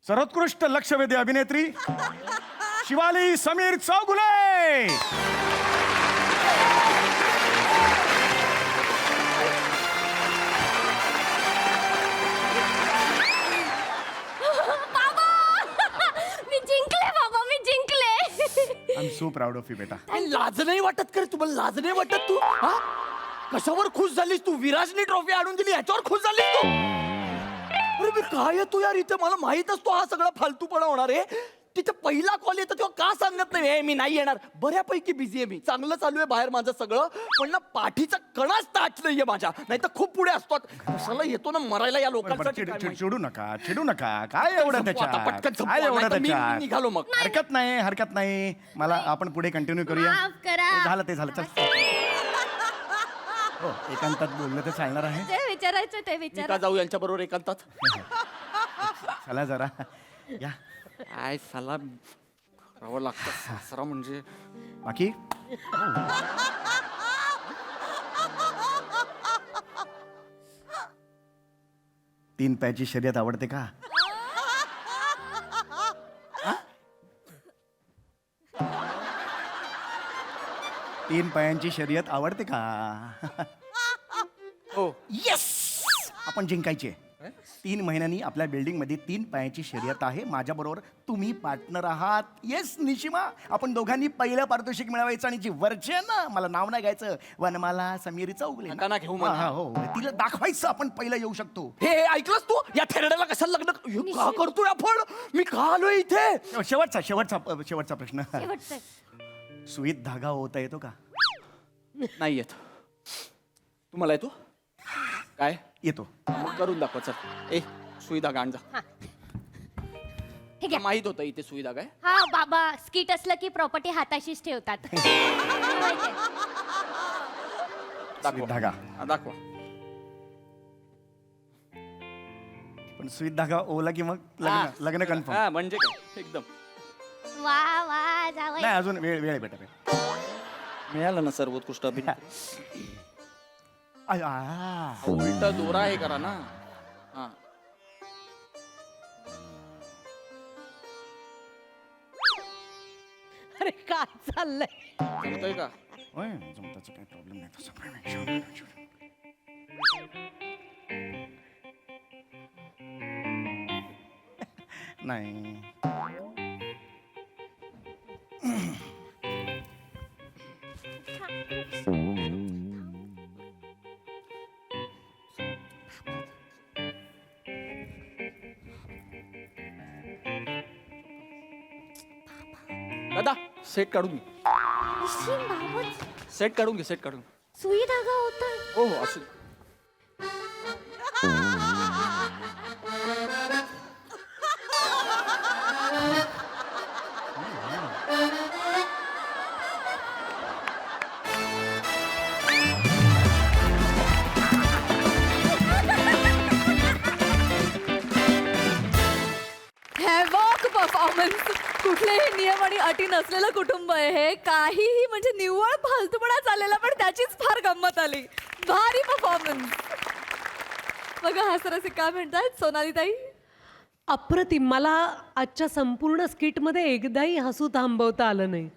[SPEAKER 12] सर्वोत्कृष्ट लक्षवेधी अभिनेत्री शिवाली समीर चौगुले.
[SPEAKER 11] मी जिंकले बाबा, मी जिंकले.
[SPEAKER 12] I am so proud of you बेटा.
[SPEAKER 10] लाज नाही वाटत का रे तुम्हाला? लाज नाही वाटत तू? हा कशावर खुश झालीस तू? विराजनी ट्रॉफी आणून दिली ह्याच्यावर खुश झालीस तू? अरे मी काय येतो यार इथे? मला माहित असतो हा सगळा फालतूपणा होणार आहे. तिथे पहिला कॉल येतो तेव्हा का सांगत नाही? हे मी नाही येणार. बऱ्यापैकी बिझी आहे मी, चांगलं चालू आहे बाहेर माझं सगळं, पण ना पाठीचा कणाच ताट नाहीये माझ्या, नाही तर खूप पुढे असतो. कशाला येतो ना मरायला या लोकांसाठी? काय माहिती?
[SPEAKER 12] चिडू नका चिडू नका. काय एवढं
[SPEAKER 10] आता
[SPEAKER 12] त्याच्यात?
[SPEAKER 10] पटकन संपवा,
[SPEAKER 12] काय एवढं
[SPEAKER 10] नाहीतर मी
[SPEAKER 12] त्याच्यात?
[SPEAKER 10] निघालो मग.
[SPEAKER 12] हरकत नाही हरकत नाही. मला आपण पुढे कंटिन्यू करूया.
[SPEAKER 11] माफ करा.
[SPEAKER 12] ते झालं चल. हो एकांतात बोललं तर चालणार आहे.
[SPEAKER 1] ते विचारायचं ते
[SPEAKER 10] मी
[SPEAKER 1] विचार.
[SPEAKER 10] का जाऊ यांच्या बरोबर एकांतात?
[SPEAKER 12] चला जरा या.
[SPEAKER 10] काय साला करावं लागतं सासरा म्हणजे.
[SPEAKER 12] बाकी तीन पायाची शर्यत आवडते का? तीन पायांची शर्यत आवडते का?
[SPEAKER 10] हो.
[SPEAKER 12] येस आपण जिंकायचे. 3 महिन्यांनी आपल्या बिल्डिंग मध्ये 3 पायाची शर्यत आहे. माझ्या बरोबर तुम्ही पार्टनर आहात. येस निशिमा, आपण दोघांनी पहिलं पारितोषिक मिळवायचं आणि जी वरची आहे ना, मला नाव नाही घ्यायचं, वनमाला समीर चौगुले
[SPEAKER 10] नका ना घेऊ मला.
[SPEAKER 12] हा, हो तिला दाखवायचं आपण पहिलं येऊ शकतो.
[SPEAKER 10] हे ऐकलंस तू? या थेरड्याला कशाला लग्न हे का करतोय आपण? मी का आलोय इथे?
[SPEAKER 12] शेवटचा प्रश्न.
[SPEAKER 11] शेवटचं.
[SPEAKER 12] सुईत धागा होता येतो का?
[SPEAKER 10] नाही येत. तुम्हाला येतो? काय
[SPEAKER 12] येतो.
[SPEAKER 10] मग करून दाखवा. चल ए सुईधा गाण जा.
[SPEAKER 11] हे घ्या.
[SPEAKER 10] माहित होतं इथे सुईधा काय?
[SPEAKER 11] हा बाबा, स्किट असलं की प्रॉपर्टी हाताशीच ठेवतात. माहितीये.
[SPEAKER 10] दाखवा.
[SPEAKER 12] धागा.
[SPEAKER 10] हा, दाखवा.
[SPEAKER 12] पण सुईत धागा ओला की मग लग्न कन्फर्म.
[SPEAKER 10] हा म्हणजे काय एकदम.
[SPEAKER 11] वा वा जावई.
[SPEAKER 12] नाही अजून वेळ आहे बेटा.
[SPEAKER 10] मिळालं ना सर्वोत्कृष्ट अभिनेत्री. उलट दोरा हे करा ना. हा
[SPEAKER 9] अरे काय चाललंय?
[SPEAKER 10] जमतंय का?
[SPEAKER 12] होय जमताचं काही प्रॉब्लेम नाही तसं काय नाही. नाही
[SPEAKER 10] दादा सेट काढून घे.
[SPEAKER 11] निश्चित बाबा,
[SPEAKER 10] सेट काढून घे. सेट काढून.
[SPEAKER 11] सुई धागा होता.
[SPEAKER 10] हो हो असू.
[SPEAKER 1] Havoc performance. कुठलेही नियम आणि अटी नसलेलं कुटुंब आहे हे. काहीही म्हणजे निव्वळ फालतूपणा चाललेला, पण त्याचीच फार गंमत आली. भारी परफॉर्मन्स. बघा हसरसी काय म्हणतात सोनालीताई.
[SPEAKER 13] अप्रतिम. मला आजच्या संपूर्ण स्किटमध्ये एकदाही हसू थांबवता आलं नाही.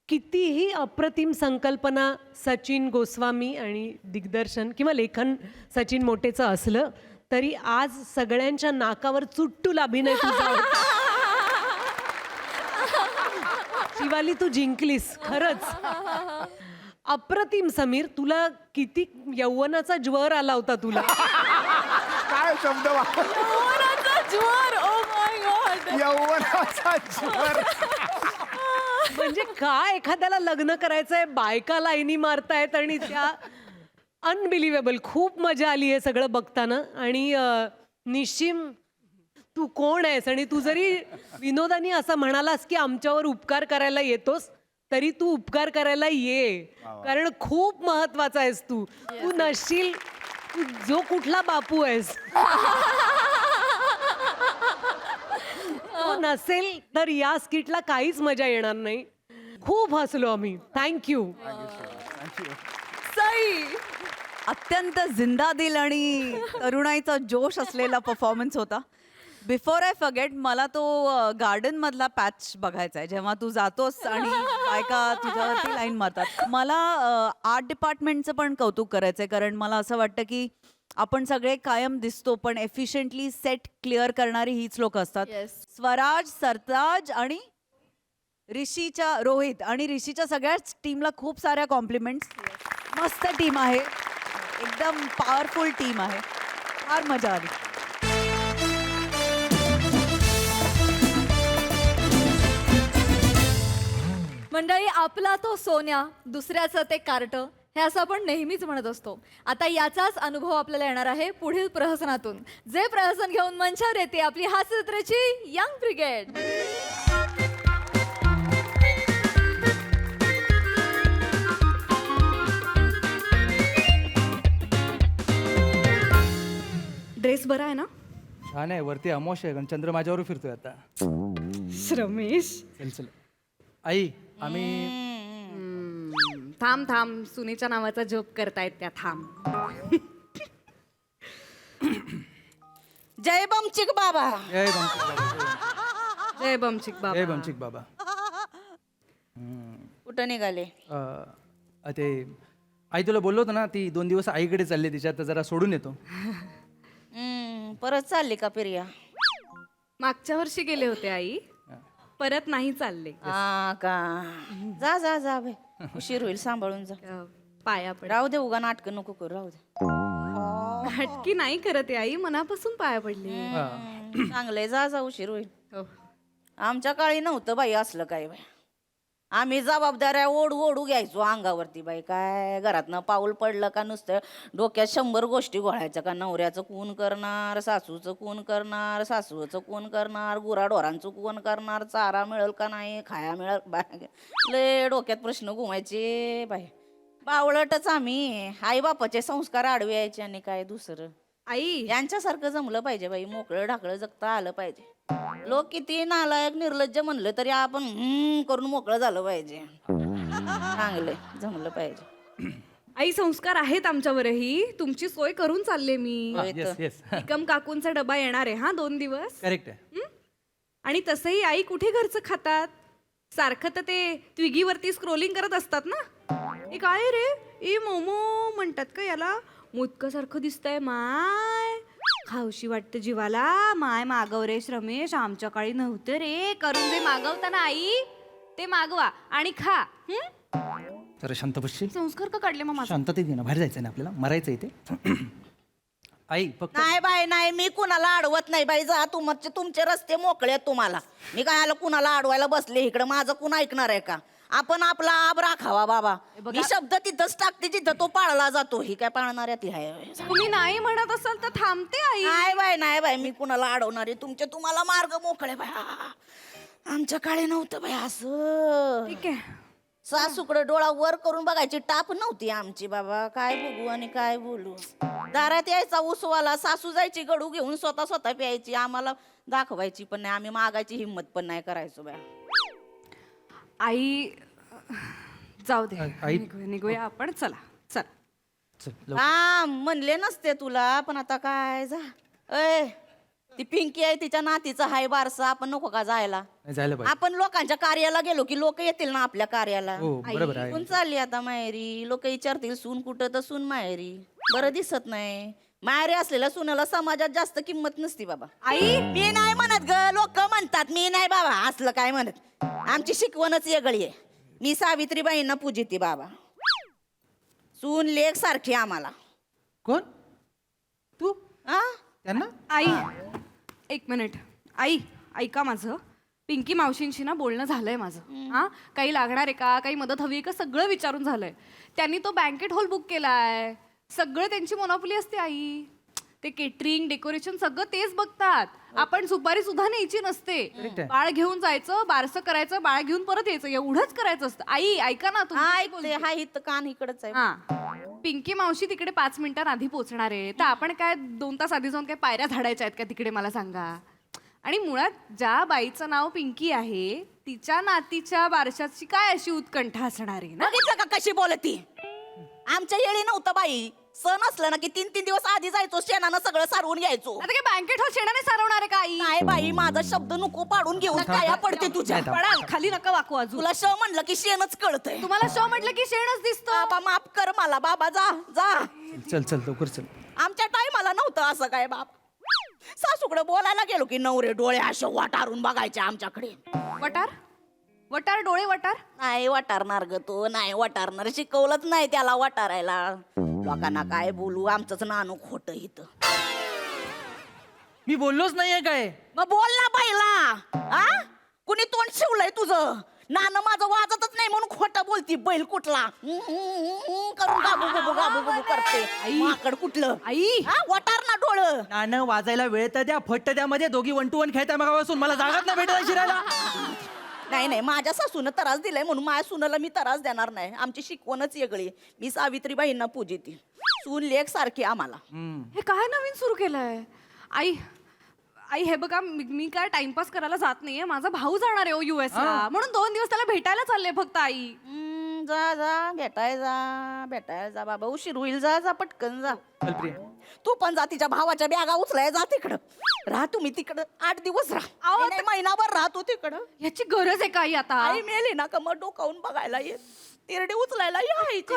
[SPEAKER 13] कितीही अप्रतिम संकल्पना सचिन गोस्वामी आणि दिग्दर्शन किंवा लेखन सचिन मोटेचं असलं तरी आज सगळ्यांच्या नाकावर चुट्टूल अभिनय तुझा होता. शिवाली तू जिंकलीस खरंच. अप्रतिम समीर, तुला किती यौवनाचा ज्वर आला होता तुला.
[SPEAKER 12] काय शब्द
[SPEAKER 1] यौवनाचा ज्वर. Oh my God.
[SPEAKER 12] यौवनाचा ज्वर.
[SPEAKER 13] म्हणजे काय एखाद्याला लग्न करायचंय, बायका लाईनी मारतायत आणि त्या अनबिलिव्हेबल. खूप मजा आली आहे सगळं बघताना. आणि निशिम तू कोण आहेस? आणि तू जरी विनोदानी असं म्हणालास की आमच्यावर उपकार करायला येतोस, तरी तू उपकार करायला ये, कारण खूप महत्वाचा आहेस तू. तू नसशील, तू जो कुठला बापू आहेस तो नसेल तर या स्किटला काहीच मजा येणार नाही. खूप हसलो आम्ही. थँक्यू.
[SPEAKER 1] सई.
[SPEAKER 9] अत्यंत जिंदादिल आणि तरुणाईचा जोश असलेला परफॉर्मन्स होता. बिफोर आय फॉरगेट, मला तो गार्डन मधला पॅच बघायचा आहे, जेव्हा तू जातोस आणि बायका तुझ्यावरती लाईन मारतात. मला आर्ट डिपार्टमेंटचं पण कौतुक करायचंय, कारण मला असं वाटतं की आपण सगळे कायम दिसतो पण एफिशियंटली सेट क्लिअर करणारी हीच लोक असतात. स्वराज, सरताज आणि रोहित आणि ऋषीच्या सगळ्याच टीमला खूप साऱ्या कॉम्प्लिमेंट्स. मस्त टीम आहे, एकदम पॉवरफुल टीम आहे, फार मजा आली.
[SPEAKER 1] मंडळी, आपला तो सोन्या, दुसऱ्याचं ते कार्ट, हे असं आपण नेहमीच म्हणत असतो. आता याचाच अनुभव आपल्याला येणार आहे पुढील प्रहसनातून. जे प्रहसन घेऊन मंचावर येते आपली हास्यजत्रेची यंग ब्रिगेड. ड्रेस बरा आहे ना?
[SPEAKER 10] छान आहे. वरती अमोश आहे, कारण चंद्र माझ्यावर फिरतोय आता.
[SPEAKER 2] रमेश,
[SPEAKER 10] चल चल. आई, आम्ही
[SPEAKER 2] थांब थांब, सुनेच्या नावाचा जोक करतायत त्या. थांब.
[SPEAKER 9] जय बमचिक बाबा.
[SPEAKER 10] जय बमचिक बाबा.
[SPEAKER 2] जय बमचिक बाबा.
[SPEAKER 10] जय बमचिक बाबा.
[SPEAKER 9] कुठं निघाले?
[SPEAKER 10] ते आई तुला बोललो होतं ना, ती 2 दिवस आईकडे चालली, तिच्यात जरा सोडून येतो.
[SPEAKER 9] परत चालली का पिरिया?
[SPEAKER 2] मागच्या वर्षी गेले होते आई, परत नाही चालले.
[SPEAKER 9] का जा जा जा बाई, उशीर होईल, सांभाळून जा.
[SPEAKER 2] पाया पड.
[SPEAKER 9] राहू दे, उगा नाटकं नको करू, राहू दे.
[SPEAKER 2] नाटकी नाही करत आहे आई, मनापासून पाया पडले.
[SPEAKER 9] चांगलंय, जा जा, उशीर होईल.
[SPEAKER 2] हो.
[SPEAKER 9] आमच्या काळी नव्हतं बाई असलं काय बाई. आम्ही जबाबदाऱ्या ओढू ओढू घ्यायचो अंगावरती बाई. काय घरातनं पाऊल पडलं का नुसतं डोक्यात 100 गोष्टी घोळायच्या. का नवऱ्याचं कोण करणार, सासूचं कोण करणार, सासूचं कोण करणार, गुराढोरांचं कोण करणार, चारा मिळेल का नाही, खाया मिळेल बाय. लय डोक्यात प्रश्न घुमायचे बाई. बावळटच आम्ही. आई बापाचे संस्कार आडवे यायचे आणि काय दुसरं.
[SPEAKER 2] आई,
[SPEAKER 9] यांच्यासारखं जमलं पाहिजे बाई. मोकळं ढाकळं जगता आलं पाहिजे. लोक किती नालायक निर्लज्ज म्हणलं तरी आपण करून मोकळं झालं पाहिजे. चांगलं जमलं पाहिजे.
[SPEAKER 2] आई, संस्कार आहेत आमच्यावरही. तुमची सोय करून चालले मी.
[SPEAKER 10] येस येस,
[SPEAKER 2] निकम काकूंचा डबा येणार आहे 2 दिवस.
[SPEAKER 10] करेक्ट आहे.
[SPEAKER 2] आणि तसंही आई कुठे घरचं खातात, सारखं तर ते ट्विगीवरती स्क्रोलिंग करत असतात ना. हे काय रे, ए मोमो म्हणतात का याला, मोदकासारखं दिसतंय माय, खाऊशी वाटतं जीवाला माय. मागव रे रमेश, आमच्या काळी नव्हतं रे. करून जे मागवता ना आई, ते मागवा आणि खा.
[SPEAKER 10] जरा शांत बसशील?
[SPEAKER 2] संस्कार का काढले मग?
[SPEAKER 10] शांततेत घे ना, बाहेर जायचं ना आपल्याला, मरायचं इथे. आई फक्त
[SPEAKER 9] नाही बाई नाही, मी कुणाला अडवत नाही बाई. जा तुमचे रस्ते मोकळे आहेत तुम्हाला. मी काय आलं कुणाला अडवायला बसले इकडं? माझं कोण ऐकणार आहे का? आपण आपला आब राखावा बाबा. मी शब्द तिथंच टाकते जिथं तो पाळला जातो. ही काय पाळणाऱ्यातली आहे?
[SPEAKER 2] तुम्ही नाही म्हणत असाल तर थांबते आई.
[SPEAKER 9] नाही बाई नाही बाई, मी कुणाला अडवणार आहे? तुम्हाला मार्ग मोकळे बाय. आमच्या काळी नव्हतं बाई असं.
[SPEAKER 2] ठीक आहे.
[SPEAKER 9] सासूकडे डोळा वर करून बघायची टाप नव्हती आमची बाबा. काय बघू आणि काय बोलू. दारात यायचा उसवाला, सासू जायची गडू घेऊन स्वतः प्यायची. आम्हाला दाखवायची पण नाही, आम्ही मागायची हिंमत पण नाही करायचो बाय.
[SPEAKER 2] आई, जाऊ दे,
[SPEAKER 10] आई-
[SPEAKER 2] निघूया आपण. चला चल.
[SPEAKER 10] चल,
[SPEAKER 9] हा म्हणले नसते तुला, पण आता काय जा. अय, ती पिंकी आहे, तिच्या नातीचा हाय बारसा. आपण नको का जायला?
[SPEAKER 10] जायला पाहिजे.
[SPEAKER 9] आपण लोकांच्या कार्याला गेलो की लोक येतील ना आपल्या कार्याला.
[SPEAKER 10] हो बरोबर आहे.
[SPEAKER 9] सून चालली आता माहेरी, लोक विचारतील सून कुठं, तर सून माहेरी. बरं दिसत नाही. माहेरी असलेल्या सुनाला समाजात जास्त किंमत नसती बाबा.
[SPEAKER 2] आई,
[SPEAKER 9] मी नाही म्हणत ग, लोक म्हणतात. मी नाही बाबा असलं काय म्हणत. आमची शिकवणच वेगळी आहे. मी सावित्रीबाईंना पूजिते बाबा. सून लेक सारखी आम्हाला.
[SPEAKER 10] कोण तू?
[SPEAKER 9] आ?
[SPEAKER 10] त्यांना
[SPEAKER 2] आई, 1 मिनिट. आई, ऐका माझं. पिंकी मावशींशी ना बोलणं झालंय माझं. हा, काही लागणार आहे का, काही मदत हवी आहे का, सगळं विचारून झालंय. त्यांनी तो बँकेट हॉल बुक केलाय. सगळं त्यांची मोनोपोली असते आई. ते केटरिंग डेकोरेशन सगळं तेच बघतात. आपण सुपारी सुद्धा न्यायची नसते. बाळ घेऊन जायचं, बारसं करायचं, बाळ घेऊन परत यायचं, एवढंच करायचं असतं. आई ऐका ना
[SPEAKER 9] हा इथं कान इकडच आहे.
[SPEAKER 2] हा पिंकी मावशी तिकडे 5 मिनिटां आधी पोहोचणार आहे, तर आपण काय 2 तास आधी जाऊन काय पायऱ्या झाडायच्या आहेत का तिकडे, मला सांगा. आणि मुळात ज्या बाईचं नाव पिंकी आहे तिच्या नातीच्या बारशाची काय अशी उत्कंठा असणार आहे ना.
[SPEAKER 9] बघितलं का कशी बोलती. आमच्या येळी नव्हतं बाई. सण असलं ना की 3-3 दिवस आधी जायचो, शेणानं सगळं सारवून घ्यायचो.
[SPEAKER 2] आता काय बँकेट हॉल शेणाने सारवणार आहे का आई?
[SPEAKER 9] नाही बाई, माझा शब्द नको पाडून घेऊन पाया पडते तुझ्या.
[SPEAKER 2] पडाल खाली, नका वाकू अजून.
[SPEAKER 9] तुला श म्हणलं की शेणच कळतंय.
[SPEAKER 2] तुम्हाला शो म्हटलं की शेणच दिसतो.
[SPEAKER 9] बाबा माफ कर मला, बाबा जा जा.
[SPEAKER 10] चल चल लवकर चल.
[SPEAKER 9] आमच्या टायमाला नव्हतं असं काय बाप. सासूकडे बोलायला गेलो की नवरे डोळे असे वाटारून बघायचे आमच्याकडे.
[SPEAKER 2] वटार वटार डोळे वटार.
[SPEAKER 9] नाही वाटारणार ग तो, नाही वाटारणार. शिकवलंच नाही त्याला वाटारायला. लोकांना काय बोलू, आमचंच नानू खोटं इथं.
[SPEAKER 10] मी बोललोच नाहीये काय.
[SPEAKER 9] मग बोल ना बाईला. आ कुणी तोंड शिवलंय तुझं? नानं माझं वाजतच नाही म्हणून खोटं बोलती. बैल कुठला करून गाबू गुबू गाबू गुबू करते. माकड कुठलं
[SPEAKER 2] आई
[SPEAKER 9] वाटार ना डोळं.
[SPEAKER 10] नानं वाजायला वेळ तर द्या. फट्ट त्यामध्ये दोघी 1 to 1 खेळताय मगापासून. मला जागाच नाही भेटत शिरायला.
[SPEAKER 9] नाही नाही, माझ्या सासूनं त्रास दिलाय म्हणून माझ्या सुनाला मी त्रास देणार नाही. आमची शिकवणच वेगळी. मी सावित्रीबाईंना पूजिते. सून लेक सारखी आम्हाला.
[SPEAKER 2] हे काय नवीन सुरू केलंय? आई आई हे बघा, मी काय टाइमपास करायला जात नाहीये. माझा भाऊ जाणार आहे US ला, म्हणून 2 दिवस त्याला भेटायला चालले फक्त. आई
[SPEAKER 9] जा जा भेटायला जा बाबा. उशीर होईल. जा जा पटकन जा. तू पण जा. तिच्या भावाच्या बॅगा उचलाय जा तिकडं. राहा तुम्ही तिकडं 8 दिवस राहा. नाही, महिनाभर राहतो तिकडं.
[SPEAKER 2] याची गरज आहे काही आता?
[SPEAKER 9] आई मेली ना का मग डोकावून बघायला येत. तिरडे उचलायला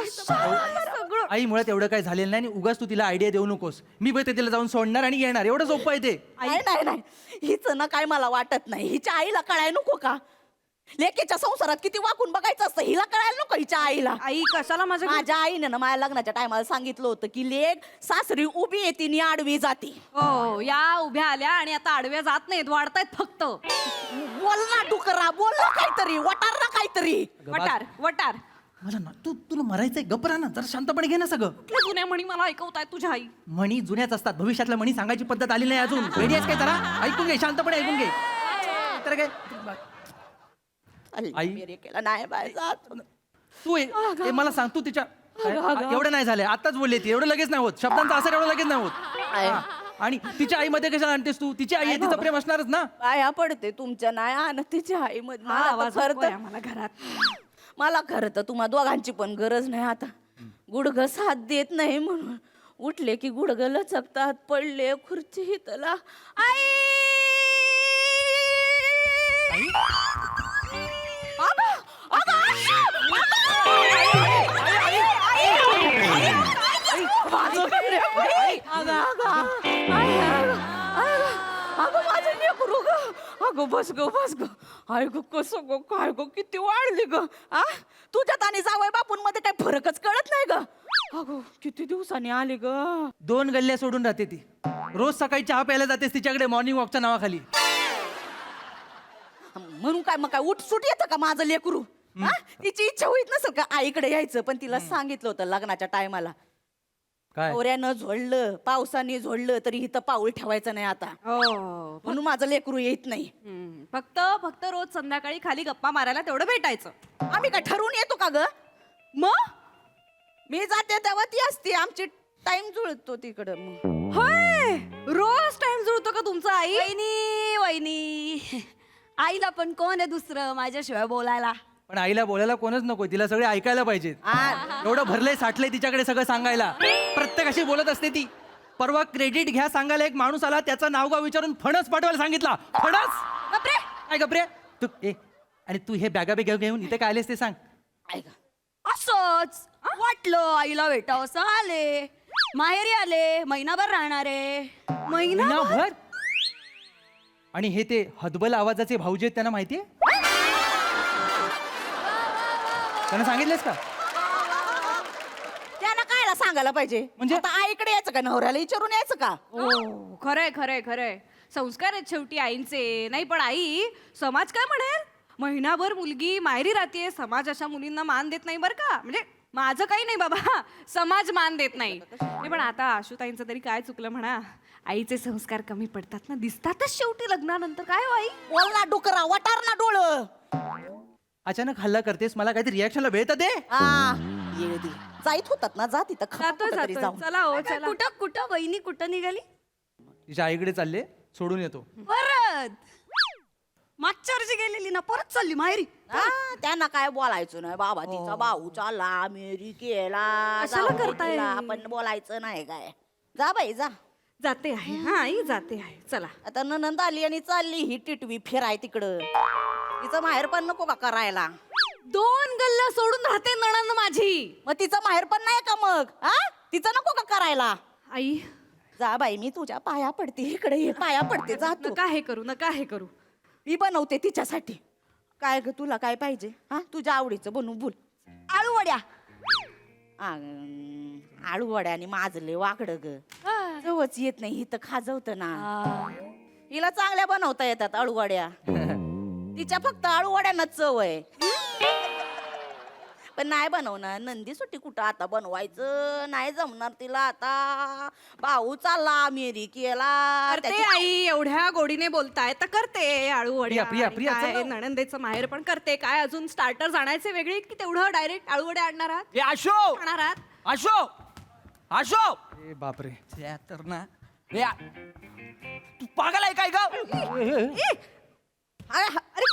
[SPEAKER 9] सगळं.
[SPEAKER 10] आई मुळात एवढं काय झालेलं नाही आणि उगाच तू तिला आयडिया देऊ नकोस. मी बघते तिला जाऊन सोडणार आणि येणार. एवढं सोपं आहे ते.
[SPEAKER 9] नाही नाही, हिच ना काय मला वाटत नाही. हिच्या आईला कळाय नको का? लेकीच्या संसारात किती वाकून बघायचं असतं. हिला कळायला नको हिच्या आईला.
[SPEAKER 2] आई कशाला
[SPEAKER 9] माझ्या आईने ना माझ्या लग्नाच्या टायमाला सांगितलं होतं की लेक सासरी उभी येते आणि आडवी जाते.
[SPEAKER 2] हो, या उभ्या आल्या आणि आता आडव्या जात नाहीत, वाढतायत फक्त.
[SPEAKER 9] बोल ना डुकरा, बोल ना काहीतरी, वटार ना काहीतरी.
[SPEAKER 2] वटार वटार.
[SPEAKER 10] मला ना तुला मरायचंय. गप्प राहा ना, जरा शांतपणे घे ना सगळं.
[SPEAKER 2] कुठल्या जुन्या म्हणी मला ऐकवताय तुझ्या आई?
[SPEAKER 10] म्हणी जुन्याच असतात. भविष्यातल्या म्हणी सांगायची पद्धत आली नाही अजून. रेडी आहेस काय? जरा ऐकून घे, शांतपणे ऐकून घे. तर काय आई
[SPEAKER 9] केला नाही बाय जात.
[SPEAKER 10] तू मला सांग, तू तिच्या एवढं नाही झालंय. आताच बोलले ती. एवढं लगेच नाही होत. शब्दांचा असर एवढं लगेच नाही होत. आणि तिच्या आईमध्ये कशाला आणतेस तू? तिची आई आहे, तिचं प्रेम असणारच ना.
[SPEAKER 9] पाया पडते तुमच्या. नाही आण तिच्या आई मध्ये. मला खरं तर तुम्हा दोघांची पण गरज नाही आता. गुडघ साथ देत नाही म्हणून उठले की गुडघ लचकतात. पडले खुर्ची हितला. अगं बस ग बस ग. आय ग कसं ग काय ग किती वाढली ग. तुझ्यात आणि जावई बापून मध्ये काही फरकच कळत नाही ग. अगं किती दिवसांनी आली ग.
[SPEAKER 10] 2 गल्ल्या सोडून राहते ती. रोज सकाळी चहा प्यायला जातेस तिच्याकडे मॉर्निंग वॉकच्या नावाखाली.
[SPEAKER 9] म्हणून काय मग काय उठसूट येतं का माझं लेकरू? तिची इच्छा होईत नसेल का आईकडे यायचं? पण तिला सांगितलं होतं लग्नाच्या टायमाला. नवऱ्यानं झोडलं, पावसाने झोडलं तरी इथं पाऊल ठेवायचं नाही आता. म्हणून माझं लेकरू येत नाही.
[SPEAKER 2] फक्त फक्त रोज संध्याकाळी खाली गप्पा मारायला तेवढं भेटायचं.
[SPEAKER 9] आम्ही काय ठरवून येतो का ग?
[SPEAKER 2] मग
[SPEAKER 9] मी जाते तेव्हा ती असते. आमची टाइम जुळतो तिकडं. मग
[SPEAKER 2] होय, रोज टाइम जुळतो का तुमचा? आई वहिनी आईला पण कोण आहे दुसरं माझ्याशिवाय बोलायला?
[SPEAKER 10] पण आईला बोलायला कोणच नको. तिला सगळे ऐकायला पाहिजेत. एवढं भरलंय साठलंय तिच्याकडे सगळं सांगायला. प्रत्येकाशी बोलत असते ती. परवा क्रेडिट घ्या सांगायला एक माणूस आला. त्याचं नाव गाव विचारून फणस पाठवायला सांगितला. फणस काय गप्रे तू? आणि तू हे बॅगा बिगा घेऊन इथे काय आलेस ते सांग.
[SPEAKER 1] असंच वाटलं आईला भेटावं असं आले. माहेरी आले. महिनाभर राहणार आहे.
[SPEAKER 10] महिनाभर? आणि हे ते हदबल आवाजाचे भाऊजी आहेत त्यांना माहितीये? त्यांना सांगितलेस का?
[SPEAKER 9] त्यांना कायला सांगायला पाहिजे? म्हणजे आता आईकडे यायचं का? नवऱ्याला विचारून यायचं का?
[SPEAKER 2] हो, खरंय खरंय खरंय. संस्कार आहेत शेवटी आईंचे. नाही पण आई, समाज काय म्हणेल? महिनाभर मुलगी माहेरी राहते, समाज अशा मुलींना मान देत नाही बरं का. म्हणजे माझं काही नाही बाबा, समाज मान देत नाही. नाही, पण आता आशुताईंचं तरी काय चुकलं म्हणा. आईचे संस्कार कमी पडतात ना, दिसतातच शेवटी लग्नानंतर. काय हो आई?
[SPEAKER 9] बोल ना डोकरा, वटार ना डोळं.
[SPEAKER 10] अचानक हल्ला करतेस, मला काहीतरी रिॲक्शनला वेळ तर दे.
[SPEAKER 9] जाईत होतात ना, जा तिथं
[SPEAKER 2] जातोय जातोय. चला हो चला.
[SPEAKER 1] कुठं कुठं वहिनी कुठं निघाली?
[SPEAKER 10] तिच्या आईकडे चालले, सोडून येतो.
[SPEAKER 1] परत
[SPEAKER 9] मागच्या वर्षी गेलेली ना, परत चालली माहेरी. त्यांना काय बोलायचं नाही बाबा, तिचा भाऊ चालला अमेरिकेला.
[SPEAKER 1] कशाला करताय?
[SPEAKER 9] आपण बोलायचं नाही काय. जा बाई जा.
[SPEAKER 2] जाते आहे. हा आई जाते आहे. चला.
[SPEAKER 9] आता ननंद आली आणि चालली ही टिटवी फिराय तिकडं. तिचं माहेर पण नको का करायला?
[SPEAKER 2] 2 गल्ल्या सोडून राहते नणंद माझी.
[SPEAKER 9] मग तिचं माहेर पण नाही का मग? हा, तिचं नको का करायला?
[SPEAKER 2] आई
[SPEAKER 9] जा बाई, मी तुझ्या पाया पडते, इकडे ये, पाया पडते. जा तू.
[SPEAKER 2] नका हे करू, नका हे करू.
[SPEAKER 9] मी बनवते तिच्यासाठी. काय ग, तुला काय पाहिजे? हा, तुझ्या आवडीचं बनवू. बोल. आळू वड्या. आळू वड्या आणि माझले वाकड ग, चवच येत नाही. हिथं खाजवत ना. हिला चांगल्या बनवता येतात आळू वड्या. तिच्या फक्त आळू वड्यांना चव आहे. पण नाही बनवणार. नंदी सुट्टी कुठं आता बनवायचं, नाही जमणार तिला आता. भाऊ चालला अमेरिकेला.
[SPEAKER 2] करते आई, एवढ्या गोडीने बोलताय तर करते. आळू वड्या
[SPEAKER 10] प्रिया,
[SPEAKER 2] आणि
[SPEAKER 10] प्रिया,
[SPEAKER 2] काय
[SPEAKER 10] चल ना.
[SPEAKER 2] नणंदेचं माहेर पण करते. काय अजून स्टार्टर्स आणायचे वेगळे की तेवढं डायरेक्ट आळू वड्या आणणार आहात?
[SPEAKER 7] ए आशो
[SPEAKER 2] आणणार आहात?
[SPEAKER 7] आशो आशो
[SPEAKER 10] ए बापरे.
[SPEAKER 7] त्या तर ना तू पागल आहे काय ग?
[SPEAKER 9] अरे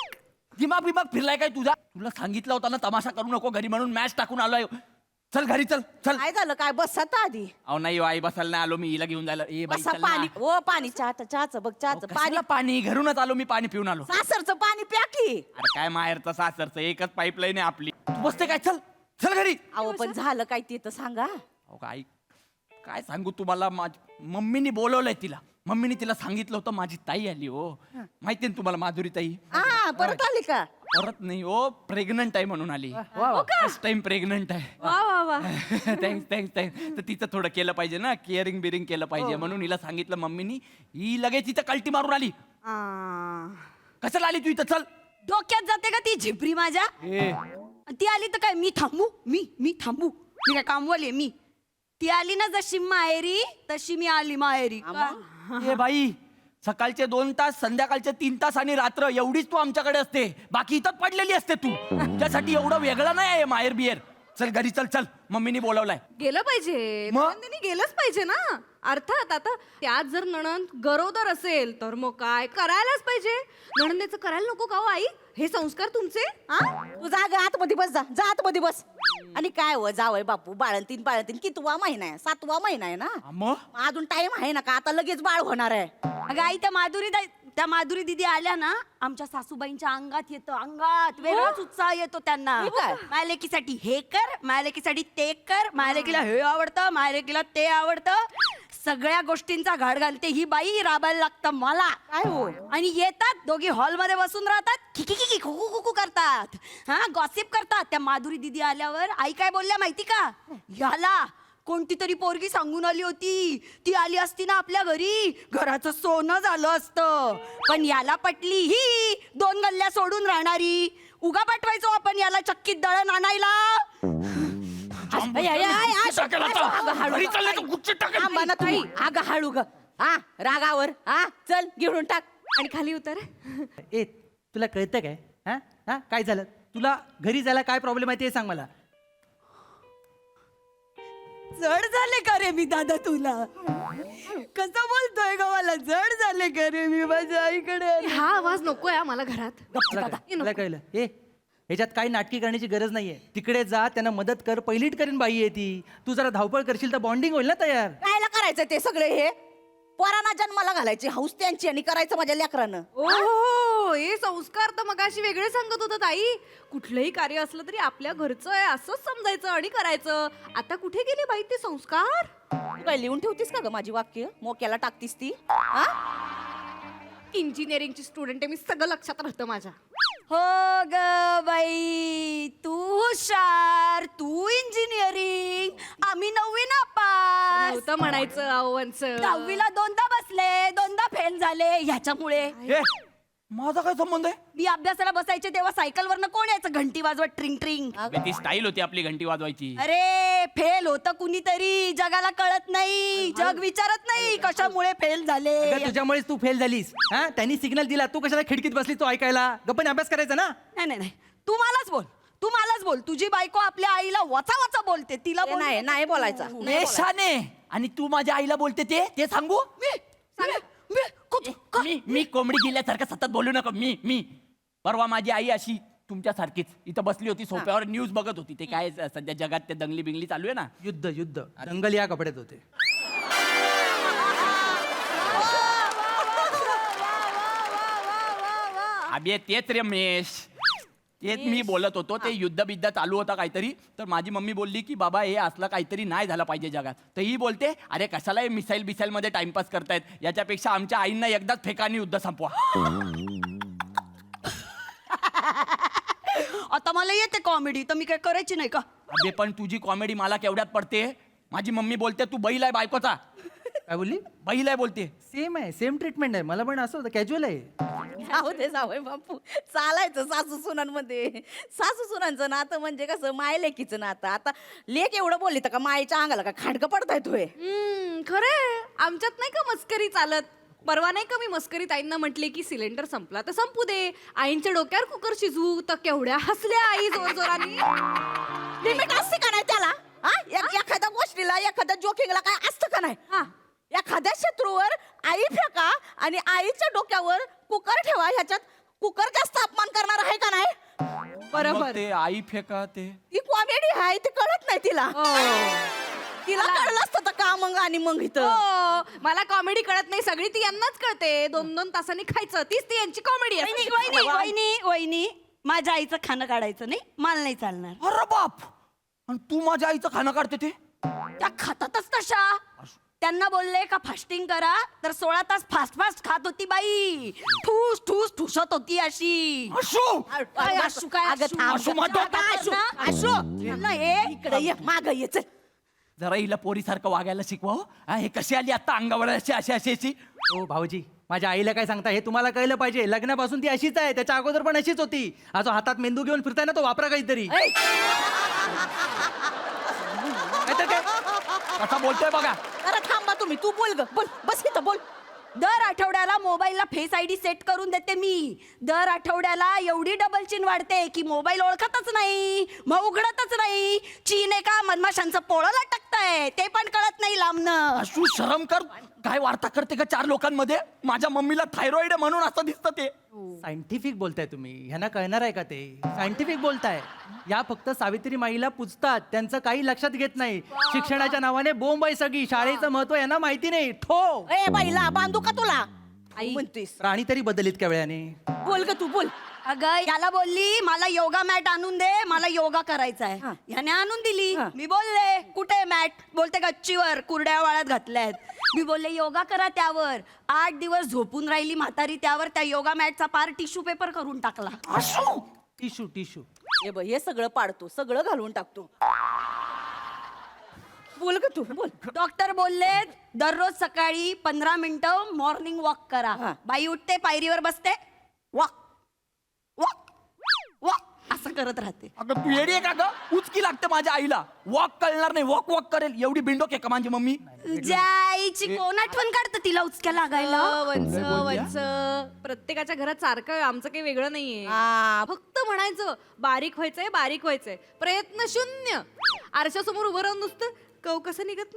[SPEAKER 7] दिमाग बिमाग फिरलाय काय तुझा? तुला सांगितलं होतं ना तमाशा करू नको घरी म्हणून मॅच टाकून आलोय. चल घरी चल चल.
[SPEAKER 9] काय झालं? काय बसत आधी?
[SPEAKER 7] अहो नाही आई बसायला नाही आलो मी, हिला घेऊन जायला. ए बाई
[SPEAKER 9] बसा.
[SPEAKER 7] चल ना.
[SPEAKER 9] पाणी ओ पाणी, चहाचं बघ, चहाचं पाणी.
[SPEAKER 7] कशाला पाणी? घरूनच आलो मी, पाणी पिऊन आलो.
[SPEAKER 9] सासरचं पाणी प्या की.
[SPEAKER 7] अरे काय माहेरचं सासरचं एकच पाईपलाईन आहे आपली. तू बसते काय? चल चल घरी.
[SPEAKER 9] अहो पण झालं काय ते तर सांगा.
[SPEAKER 7] अहो काय काय सांगू तुम्हाला. मम्मीनी बोलवलंय तिला. मम्मीने तिला सांगितलं होतं माझी ताई आली हो. माहितीये ना तुम्हाला माधुरी ताई?
[SPEAKER 9] हा, परत आली का?
[SPEAKER 7] परत नाही हो, प्रेग्नंट आहे म्हणून आली. फर्स्ट टाइम प्रेग्नंट आहे.
[SPEAKER 2] वा वा वा.
[SPEAKER 7] Thanks thanks thanks. तर तिचं थोडं केलं पाहिजे ना, केअरिंग बिअरिंग केलं पाहिजे म्हणून हिला सांगितलं मम्मीनी. ही लगेच तिथं कल्टी मारून आली. कशाला आली तू इथं? चल.
[SPEAKER 1] डोक्यात जाते का ती झिपरी माझ्या? ती आली तर काय मी थांबू? मी थांबू? मी काय कामवाली आहे मी? ती आली ना जशी माहेरी तशी मी आली माहेरी.
[SPEAKER 7] ए बाई, सकाळचे 2 तास, संध्याकाळचे 3 तास आणि रात्र एवढीच तू आमच्याकडे असते. बाकी इथं पडलेली असते तू. त्यासाठी एवढं वेगळं नाही आहे माहेर बिहेर. चल घरी चल चल. मम्मीनी बोलावलाय.
[SPEAKER 2] गेलं पाहिजे.
[SPEAKER 7] मग?
[SPEAKER 2] नणंदीने गेलंच पाहिजे ना. अर्थात आता त्यात जर नणंद गरोदर असेल तर मग काय करायलाच पाहिजे. नणंदेचं करायला नको का हो आई? हे संस्कार तुमचे.
[SPEAKER 9] तू जा ग, आतमध्ये बस. जा आतमध्ये बस. आणि काय हो जावय बापू, बाळंतीन कितवा महिना आहे? 7वा महिना आहे ना.
[SPEAKER 7] मग
[SPEAKER 9] अजून टाइम आहे ना का? आता लगेच बाळ होणार आहे.
[SPEAKER 1] अगं आई त्या माधुरी दिदी आल्या ना, आमच्या सासूबाईंच्या अंगात येतं. अंगात वेगळाच उत्साह येतो त्यांना.
[SPEAKER 9] हे काय?
[SPEAKER 1] माझ्या लेकीसाठी हे कर, माझ्या लेकीसाठी ते कर, माझ्या लेकीला हे आवडतं, माझ्या लेकीला ते आवडतं. सगळ्या गोष्टींचा घाट घालते ही बाई. राबायला लागतं मला.
[SPEAKER 9] काय हो?
[SPEAKER 1] आणि येतात दोघी हॉलमध्ये बसून राहतात, खिकी खुकू खुकू करतात, हा गॉसिप करतात. त्या माधुरी दिदी आल्यावर आई काय बोलल्या माहिती का? याला कोणती तरी पोरगी सांगून आली होती, ती आली असती ना आपल्या घरी घराचं सोनं झालं असतं. पण याला पटली ही 2 गल्ल्या सोडून राहणारी. उगा पाठवायचो आपण याला चक्कीत दळण आणायला.
[SPEAKER 9] अगं हळू ग. हा, रागावर. हा, चल घेऊन टाक.
[SPEAKER 2] आणि खाली उतर.
[SPEAKER 10] ए तुला कळतं काय? हा हा, काय झालं? तुला घरी जायला काय प्रॉब्लेम आहे ते सांग मला.
[SPEAKER 1] जड झाले का रे मी दादा तुला? कसं बोलतोय ग मला? जड झाले का रे मी माझ्या आईकडे?
[SPEAKER 2] हा आवाज नकोय मला घरात.
[SPEAKER 10] मला कळलं. ए ह्याच्यात काही नाटकी करण्याची गरज नाहीये. तिकडे जा, त्यांना मदत कर. पहिलीट करीन बाई आहे ती. तू जरा धावपळ करशील तर बॉन्डिंग होईल ना तयार.
[SPEAKER 9] कायला करायचं ते सगळे हे? पोरांना जन्माला घालायची हौस त्यांची आणि करायचं माझ्या लेकरानं.
[SPEAKER 2] ओ हे संस्कार तर मगाशी वेगळे सांगत होतात आई. कुठलंही कार्य असलं तरी आपल्या घरचं आहे असंच समजायचं आणि करायचं. आता कुठे गेले बाई ते संस्कार?
[SPEAKER 9] तू काय लिहून ठेवतीस का ग माझी वाक्य? मोक्याला टाकतीस ती? हा?
[SPEAKER 2] इंजिनिअरिंगची स्टुडंट आहे मी, सगळं लक्षात राहतं माझ्या.
[SPEAKER 1] हो ग बाई, तू हुशार, तू इंजिनिअरिंग, आम्ही 9वी नापास.
[SPEAKER 2] नव्हतं म्हणायचं अवनचं.
[SPEAKER 1] 10वीला 2दा बसले, 2दा फेल झाले ह्याच्यामुळे.
[SPEAKER 10] माझा काय संबंध आहे?
[SPEAKER 9] मी अभ्यासाला बसायचे तेव्हा सायकलवरनं कोण यायचं घंटी वाजवत ट्रिंग ट्रिंग.
[SPEAKER 7] ती स्टाईल होती आपली घंटी वाजवायची.
[SPEAKER 9] अरे फेल होतं कुणीतरी, जगाला कळत नाही, जग विचारत नाही कशामुळे फेल झाले.
[SPEAKER 10] तुझ्यामुळेच तू फेल झालीस. हा, त्यांनी सिग्नल दिला, तू कशाला खिडकीत बसली तो ऐकायला? गप्पन अभ्यास करायचा ना.
[SPEAKER 9] नाही तू मलाच बोल, तू मलाच बोल. तुझी बायको आपल्या आईला वचा वचा बोलते, तिला नाही बोलायचा.
[SPEAKER 10] शाने, आणि तू माझ्या आईला बोलते ते सांगू?
[SPEAKER 7] मी कोंबडी गेल्यासारखं सतत बोलू नका. मी परवा माझी आई अशी तुमच्यासारखीच इथं बसली होती सोफ्यावर, न्यूज बघत होती. ते काय सध्या जगात ते दंगली बिंगली चालू आहे ना,
[SPEAKER 10] युद्ध दंगल या कपड्यात होते.
[SPEAKER 7] अबे तेच रमेश, तेच मी बोलत होतो. ते युद्ध बिद्ध चालू होता काहीतरी, तर माझी मम्मी बोलली की बाबा हे असलं काहीतरी नाही झालं पाहिजे जगात. तर ही बोलते अरे कशाला हे मिसाईल मध्ये टाइमपास करतायत, याच्यापेक्षा आमच्या आईंना एकदाच फेकानी युद्ध संपवा.
[SPEAKER 9] आता मला येते कॉमेडी, तर मी काय करायची नाही का?
[SPEAKER 7] अबे पण तुझी कॉमेडी मला केवढ्यात पडते. माझी मम्मी बोलते तू बैल आहे बायकोचा.
[SPEAKER 10] काय बोलली?
[SPEAKER 7] बैल आहे बोलते.
[SPEAKER 10] सेम ट्रीटमेंट आहे. मला पण असं होतं, कॅज्युअल आहे.
[SPEAKER 9] जाऊ दे जावई बापू, चालायचं सासू सुनांमध्ये. सासू सुनांचं नातं म्हणजे कसं माय लेकीचं नातं. आता लेक एवढं बोलली तर का मायेच्या अंगाला का खांडकं पडताय तुय?
[SPEAKER 2] खरंय, आमच्यात नाही का मस्करी चालत. परवा नाही का मी मस्करीत आईंना म्हटले की सिलेंडर संपला तर संपू दे, आईंच्या डोक्यावर कुकर शिजवू, तर केवढ्या हसल्या आई जोर जोराने.
[SPEAKER 9] लिमिट असते का नाही त्याला? एखाद्या गोष्टीला, एखाद्या जोकिंगला काय असतं का नाही? एखाद्या शत्रूवर आई फेका आणि आईच्या डोक्यावर कुकर ठेवा, ह्याच्यात कुकर जास्त अपमान करणार आहे का नाही?
[SPEAKER 7] मग ते आई फेका ते
[SPEAKER 9] ती कॉमेडी आहे, ती कळत नाही तिला. तिला कळलं असतं तर का मग? आणि मग इथं
[SPEAKER 2] मला कॉमेडी कळत नाही, सगळी ती यांनाच कळते. 2-2 तासांनी खायचं, तीच ती यांची कॉमेडी आहे.
[SPEAKER 9] वहिनी माझ्या आईचं खाणं काढायचं नाही, मला नाही चालणार.
[SPEAKER 10] अरे बाप, आणि तू माझ्या आईचं खाणं काढते ते?
[SPEAKER 9] त्या खातातच तशा. त्यांना बोलले का फास्टिंग करा, तर 16 तास फास्ट खात होती बाई. ठूस ठुसत होती अशी.
[SPEAKER 10] असू
[SPEAKER 9] इकडे ये, माग ये चल.
[SPEAKER 7] जरा हिला पोरीसारखं वागायला शिकवा. हे कशी आली आता अंगावर अशी.
[SPEAKER 10] ओ भाऊजी, माझ्या आईला काय सांगता हे तुम्हाला कळलं पाहिजे. लग्नापासून ती अशीच आहे, त्याच्या अगोदर पण अशीच होती. जो हातात मेंदू घेऊन फिरताय ना, तो वापरा काहीतरी.
[SPEAKER 7] कसा बोलतोय बघा.
[SPEAKER 9] अरे थांबा तुम्ही, तू बोल ग, बोल, बस इथं बोल. दर आठवड्याला मोबाईलला फेस आयडी सेट करून देते मी. दर आठवड्याला एवढी डबल चीन वाढते की मोबाईल ओळखतच नाही, मग उघडतच नाही. चीन एका मधमाशांचं पोळं लटकतंय, ते पण कळत नाही लांबनं.
[SPEAKER 10] अशू शरम कर. काय वार्ता करते का 4 लोकांमध्ये? माझ्या मम्मीला थायरॉइड आहे म्हणून असं दिसतं ते. सायंटिफिक बोलताय तुम्ही, ह्यांना कळणार आहे का ते? सायंटिफिक बोलताय. या फक्त सावित्री माईला पूजतात, त्यांचं काही लक्षात घेत नाही. शिक्षणाच्या नावाने बोंब आहे सगळी. शाळेचं महत्व यांना माहिती नाही. ठो
[SPEAKER 9] ए बाईला बांधू का तुला? आई म्हणतेस.
[SPEAKER 10] प्राणी तरी बदलित का वेळाने?
[SPEAKER 9] बोल ग तू, बोल. अगं याला बोलली मला योगा मॅट आणून दे, मला योगा करायचा आहे. ह्याने आणून दिली. मी बोलले कुठे मॅट? बोलते गच्चीवर कुरड्या वाळ्यात घातल्यात. मी बोलले योगा करा त्यावर. 8 दिवस झोपून राहिली म्हातारी त्यावर. त्या योगा मॅटचा पार टिश्यू पेपर करून टाकला.
[SPEAKER 10] टिश्यू
[SPEAKER 9] हे सगळं पाडतो, सगळं घालून टाकतो. बोल ग तू, बोल. डॉक्टर बोलले दररोज सकाळी 15 मिनिटं मॉर्निंग वॉक करा. बाई उठते, पायरीवर बसते, वॉक वॉक वॉक असं करत राहते.
[SPEAKER 10] अगं तू येडी आहे का ग? उचकी लागते माझ्या आईला. वॉक कळणार नाही, वॉक करेल एवढी बिंडोक आहे का माझी मम्मी?
[SPEAKER 9] आईची कोण आठवण काढतं तिला उचक्या लागायला?
[SPEAKER 2] वंच प्रत्येकाच्या घरात सारखं आहे, आमचं काही वेगळं नाहीये. फक्त म्हणायचं बारीक व्हायचंय, प्रयत्न शून्य. आरशासमोर उभं राहून नुसतं कव कसं निघत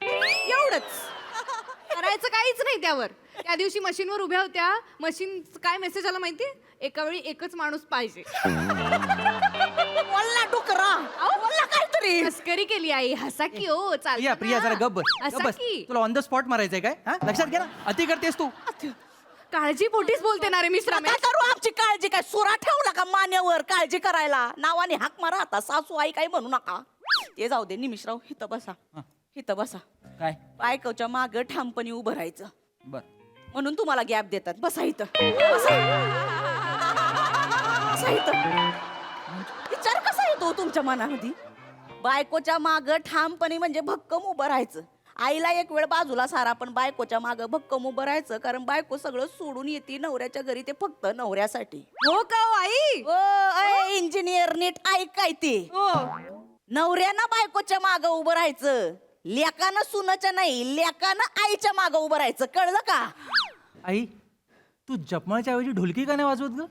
[SPEAKER 2] नाही, एवढंच करायचं, काहीच नाही त्यावर. त्या दिवशी मशीनवर उभ्या होत्या, मशीन काय मेसेज आला माहितीये? एका वेळी एकच माणूस पाहिजे.
[SPEAKER 9] बोलला डुकरा, बोलला काहीतरी.
[SPEAKER 2] मस्करी केली आई, हसा की हो.
[SPEAKER 10] प्रिया जरा गप बस. तुला ऑन द स्पॉट मारायचंय काय? लक्षात घे ना, अति करतेस तू.
[SPEAKER 2] काळजी पोटीच बोलते ना रे मिश्रा.
[SPEAKER 9] काय करू आमची काळजी? काय सुरा ठेवला का मान्यावर काळजी करायला? नावाने हाक मारा आता. सासू आई काही म्हणू नका. ते जाऊ दे. निमिषराव इथं बसा.
[SPEAKER 7] काय
[SPEAKER 9] बायकोच्या माग ठामपणे उभं राहायचं.
[SPEAKER 7] बर,
[SPEAKER 9] म्हणून तुम्हाला गॅप देतात. बसा इथं. विचार कसा येतो तुमच्या मनामध्ये? बायकोच्या माग ठामपणे म्हणजे भक्कम उभं राहायचं. आईला एक वेळ बाजूला सारा, पण बायकोच्या मागं भक्कम उभं राहायचं, कारण बायको सगळं सोडून येते नवऱ्याच्या घरी, ते फक्त नवऱ्यासाठी.
[SPEAKER 2] हो का हो आई?
[SPEAKER 9] ओ इंजिनियर, नीट ऐक काय ते. नवऱ्यानं बायकोच्या मागं उभं राहायचं, लेकानं सुनाच्या नाही, लेकानं आईच्या मागं उभं राहायचं, कळलं का?
[SPEAKER 10] आई तू जपमाळच्या ऐवजी ढोलकी का नाही वाजवत ग?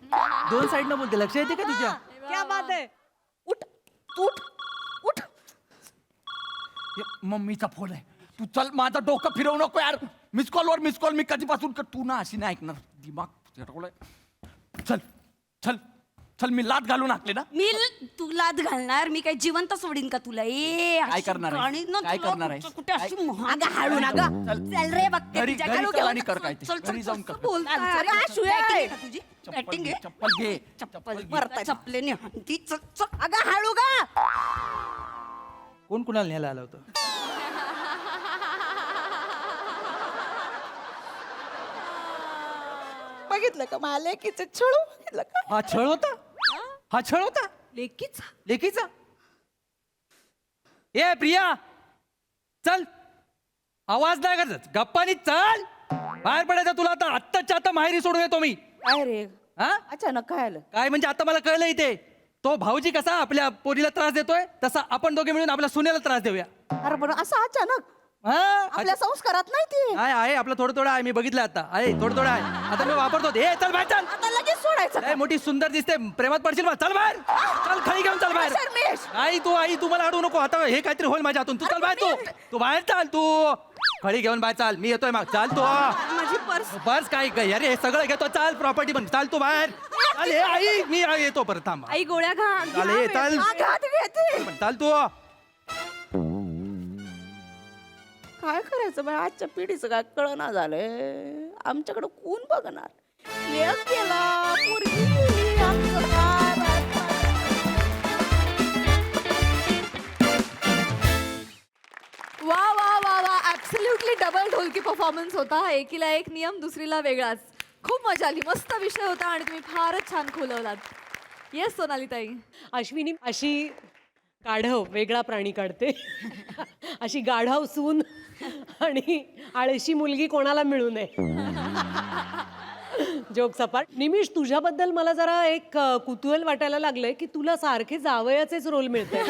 [SPEAKER 10] 2 साईडनं बोलते, लक्ष येते का तुझ्या?
[SPEAKER 2] क्या बात आहे.
[SPEAKER 9] उठ उठ उठ.
[SPEAKER 10] मम्मीचा फोन आहे, तू चल, माझं डोकं फिरवू नको यार. मिस कॉल मी कधीपासून तू ना अशी नाही ऐकणार, दिमाग चल चल चल, मी लात घालून हाकले ना.
[SPEAKER 2] मी तू लाद घालणार? मी काय जिवंत सोडीन का तुला?
[SPEAKER 10] काय करणार आहे? काय करणार आहे?
[SPEAKER 2] कुठे अशी अगं हाळू ना गं. चल रे बघते
[SPEAKER 10] घरी
[SPEAKER 2] तुझ्या
[SPEAKER 10] घरी
[SPEAKER 2] घालू
[SPEAKER 10] चल
[SPEAKER 2] घेऊन.
[SPEAKER 10] आणि कर काय ते.
[SPEAKER 2] चल, चल,
[SPEAKER 10] घरी जाऊन
[SPEAKER 2] कसं
[SPEAKER 10] कर.
[SPEAKER 2] बोलताय?
[SPEAKER 9] अरे,
[SPEAKER 2] अरे,
[SPEAKER 9] आशू आहे.
[SPEAKER 2] बॅटिंग आहे का तुझी? बॅटिंग आहे?
[SPEAKER 10] चप्पल घे.
[SPEAKER 2] चप्पल
[SPEAKER 9] बरं,
[SPEAKER 2] चपलेने हाणती. चल, चल.
[SPEAKER 9] अगं हाळू गा.
[SPEAKER 10] कोण कुणाला न्यायला आलं होतं?
[SPEAKER 9] बघितलं का मला लेकीचं छळू? बघितलं का?
[SPEAKER 10] हा छळ होता, हा छळ होता
[SPEAKER 2] लेकीचा?
[SPEAKER 10] लेकीचा. ए प्रिया चल, आवाज नाही करत, गप्पानी चल. बाहेर पडायचं तुला आता, आत्ताच्या आता माहेरी सोडून येतो मी.
[SPEAKER 9] काय रे,
[SPEAKER 10] हा
[SPEAKER 9] अचानक काय आलं?
[SPEAKER 10] काय म्हणजे आता मला कळलं इथे, तो भाऊजी कसा आपल्या पोरीला त्रास देतोय तसा आपण दोघे मिळून आपल्या सुनेला त्रास देऊया.
[SPEAKER 9] अरे पण असं अचानक
[SPEAKER 10] हा
[SPEAKER 9] आपल्या संस्कारात नाही ते.
[SPEAKER 10] आहे आपलं थोडं थोडं आहे, मी बघितलं आता आहे, थोडं थोडं आहे, आता मी वापरतो. ए चल बाहेर चल,
[SPEAKER 9] आता लगेच सोडायचं का?
[SPEAKER 10] ए, मोठी सुंदर दिसते, प्रेमात पडशील बा. चल बाहेर, चल खळी घेऊन चल बाहेर.
[SPEAKER 9] शर्मेश.
[SPEAKER 10] आई तू मला अडवू नको, आता हे काहीतरी होईल माझ्या हातून. तू चल बाहेर, तू बाहेर चाल, तू खळी घेऊन बाहेर चाल, मी येतोय मग. चाल तू.
[SPEAKER 2] माझी पर्स.
[SPEAKER 10] बस काय अरे हे सगळं घेतो, चाल प्रॉपर्टी पण, चाल तू बाहेर. चाल हे आई, मी येतो परत, थांब.
[SPEAKER 2] आई गोळ्या घा.
[SPEAKER 10] चाल हे चाल,
[SPEAKER 9] आघात घेते.
[SPEAKER 10] पण चाल तू.
[SPEAKER 9] काय करायचं बाय, आजच्या पिढीचं काय कळना झालंय. आमच्याकडे कोण बघणार? लेक गेला, पोरगी गेली, आमचं काय बायको?
[SPEAKER 1] वा वा वा वा, ऍब्सल्युटली डबल ढोलकी परफॉर्मन्स होता. एकीला एक नियम, दुसरीला वेगळाच. खूप मजा आली, मस्त विषय होता आणि तुम्ही फारच छान खोलवलात. येस सोनाली ताई.
[SPEAKER 13] अश्विनी अशी गाढव वेगळा प्राणी काढते. अशी गाढव सून आणि आळशी मुलगी कोणाला मिळू नये. जोक सपाट. निमिष, तुझ्याबद्दल मला जरा एक कुतूहल वाटायला लागलंय की तुला सारखे जावयाचेच रोल मिळते.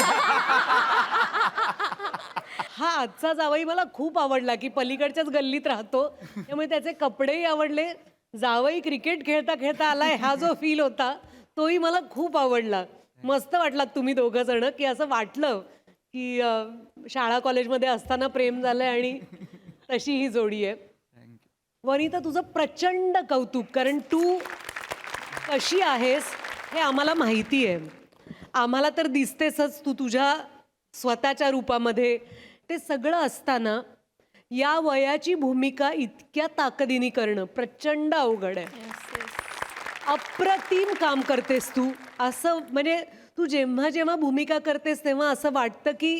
[SPEAKER 13] हा आजचा जावई मला खूप आवडला की पलीकडच्याच गल्लीत राहतो, त्यामुळे त्याचे कपडेही आवडले. जावई क्रिकेट खेळता खेळता आलाय हा जो फील होता तोही मला खूप आवडला. मस्त वाटलात तुम्ही दोघं जण, की असं वाटलं की शाळा कॉलेजमध्ये असताना प्रेम झालंय आणि तशी ही जोडी आहे. वनिता, तुझं प्रचंड कौतुक, कारण तू कशी आहेस हे आम्हाला माहिती आहे. आम्हाला तर दिसतेसच तू तुझ्या स्वतःच्या रूपामध्ये. ते सगळं असताना या वयाची भूमिका इतक्या ताकदीने करणं प्रचंड अवघड आहे. अप्रतिम काम करतेस तू. असं म्हणजे तू जेव्हा जेव्हा भूमिका करतेस तेव्हा असं वाटतं की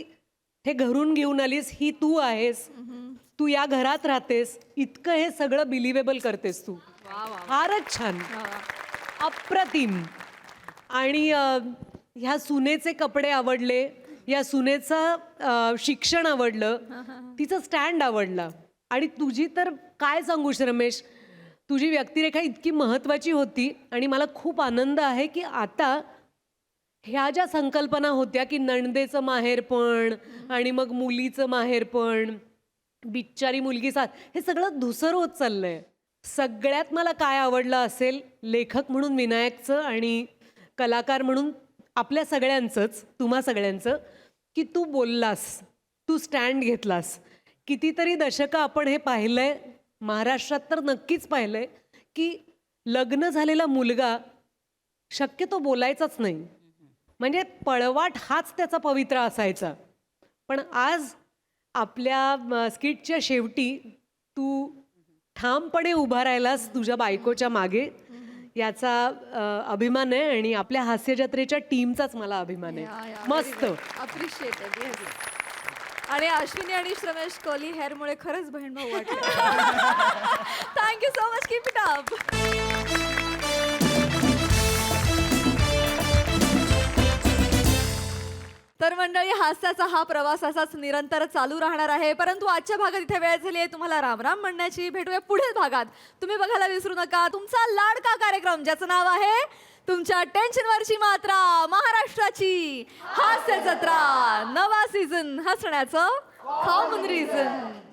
[SPEAKER 13] हे घरून घेऊन आलीस, ही तू आहेस, तू या घरात राहतेस. इतकं हे सगळं बिलिव्हेबल करतेस तू. फारच छान, अप्रतिम. आणि ह्या सुनेचे कपडे आवडले, या सुनेचं शिक्षण आवडलं, तिचं स्टँड आवडला. आणि तुझी तर काय सांगूस रमेश, तुझी व्यक्तिरेखा इतकी महत्त्वाची होती. आणि मला खूप आनंद आहे की आता ह्या ज्या संकल्पना होत्या की नणदेचं माहेरपण आणि मग मुलीचं माहेरपण, बिच्चारी मुलगी साथ, हे सगळं धुसर होत चाललंय. सगळ्यात मला काय आवडलं असेल, लेखक म्हणून विनायकचं आणि कलाकार म्हणून आपल्या सगळ्यांचंच, तुम्हा सगळ्यांचं, की तू बोललास, तू स्टँड घेतलास. कितीतरी दशकं आपण हे पाहिलंय, महाराष्ट्रात तर नक्कीच पाहिलंय, की लग्न झालेला मुलगा शक्यतो बोलायचाच नाही. म्हणजे पळवाट हाच त्याचा पवित्रा असायचा. पण आज आपल्या स्किटच्या शेवटी तू ठामपणे उभा राहिलास तुझ्या बायकोच्या मागे, याचा अभिमान आहे. आणि आपल्या हास्य जत्रेच्या टीमचाच मला अभिमान आहे. मस्त,
[SPEAKER 1] अप्रिशिएटेड. आणि अश्विनी आणि श्रमेश कोहली हेअरमुळे खरंच बहीण भाऊ वाटले. Thank you so much, keep it up. तर मंडळी, हास्याचा हा प्रवास असाच निरंतर चालू राहणार आहे, परंतु आजच्या भागात इथे वेळ झाली आहे तुम्हाला राम राम म्हणण्याची. भेटूया पुढील भागात. तुम्ही बघायला विसरू नका तुमचा लाडका कार्यक्रम, ज्याचं नाव आहे तुमच्या टेन्शनवरची मात्रा, महाराष्ट्राची हास्य जत्रा, नवा सीझन, हसण्याचं कॉमन रिझन.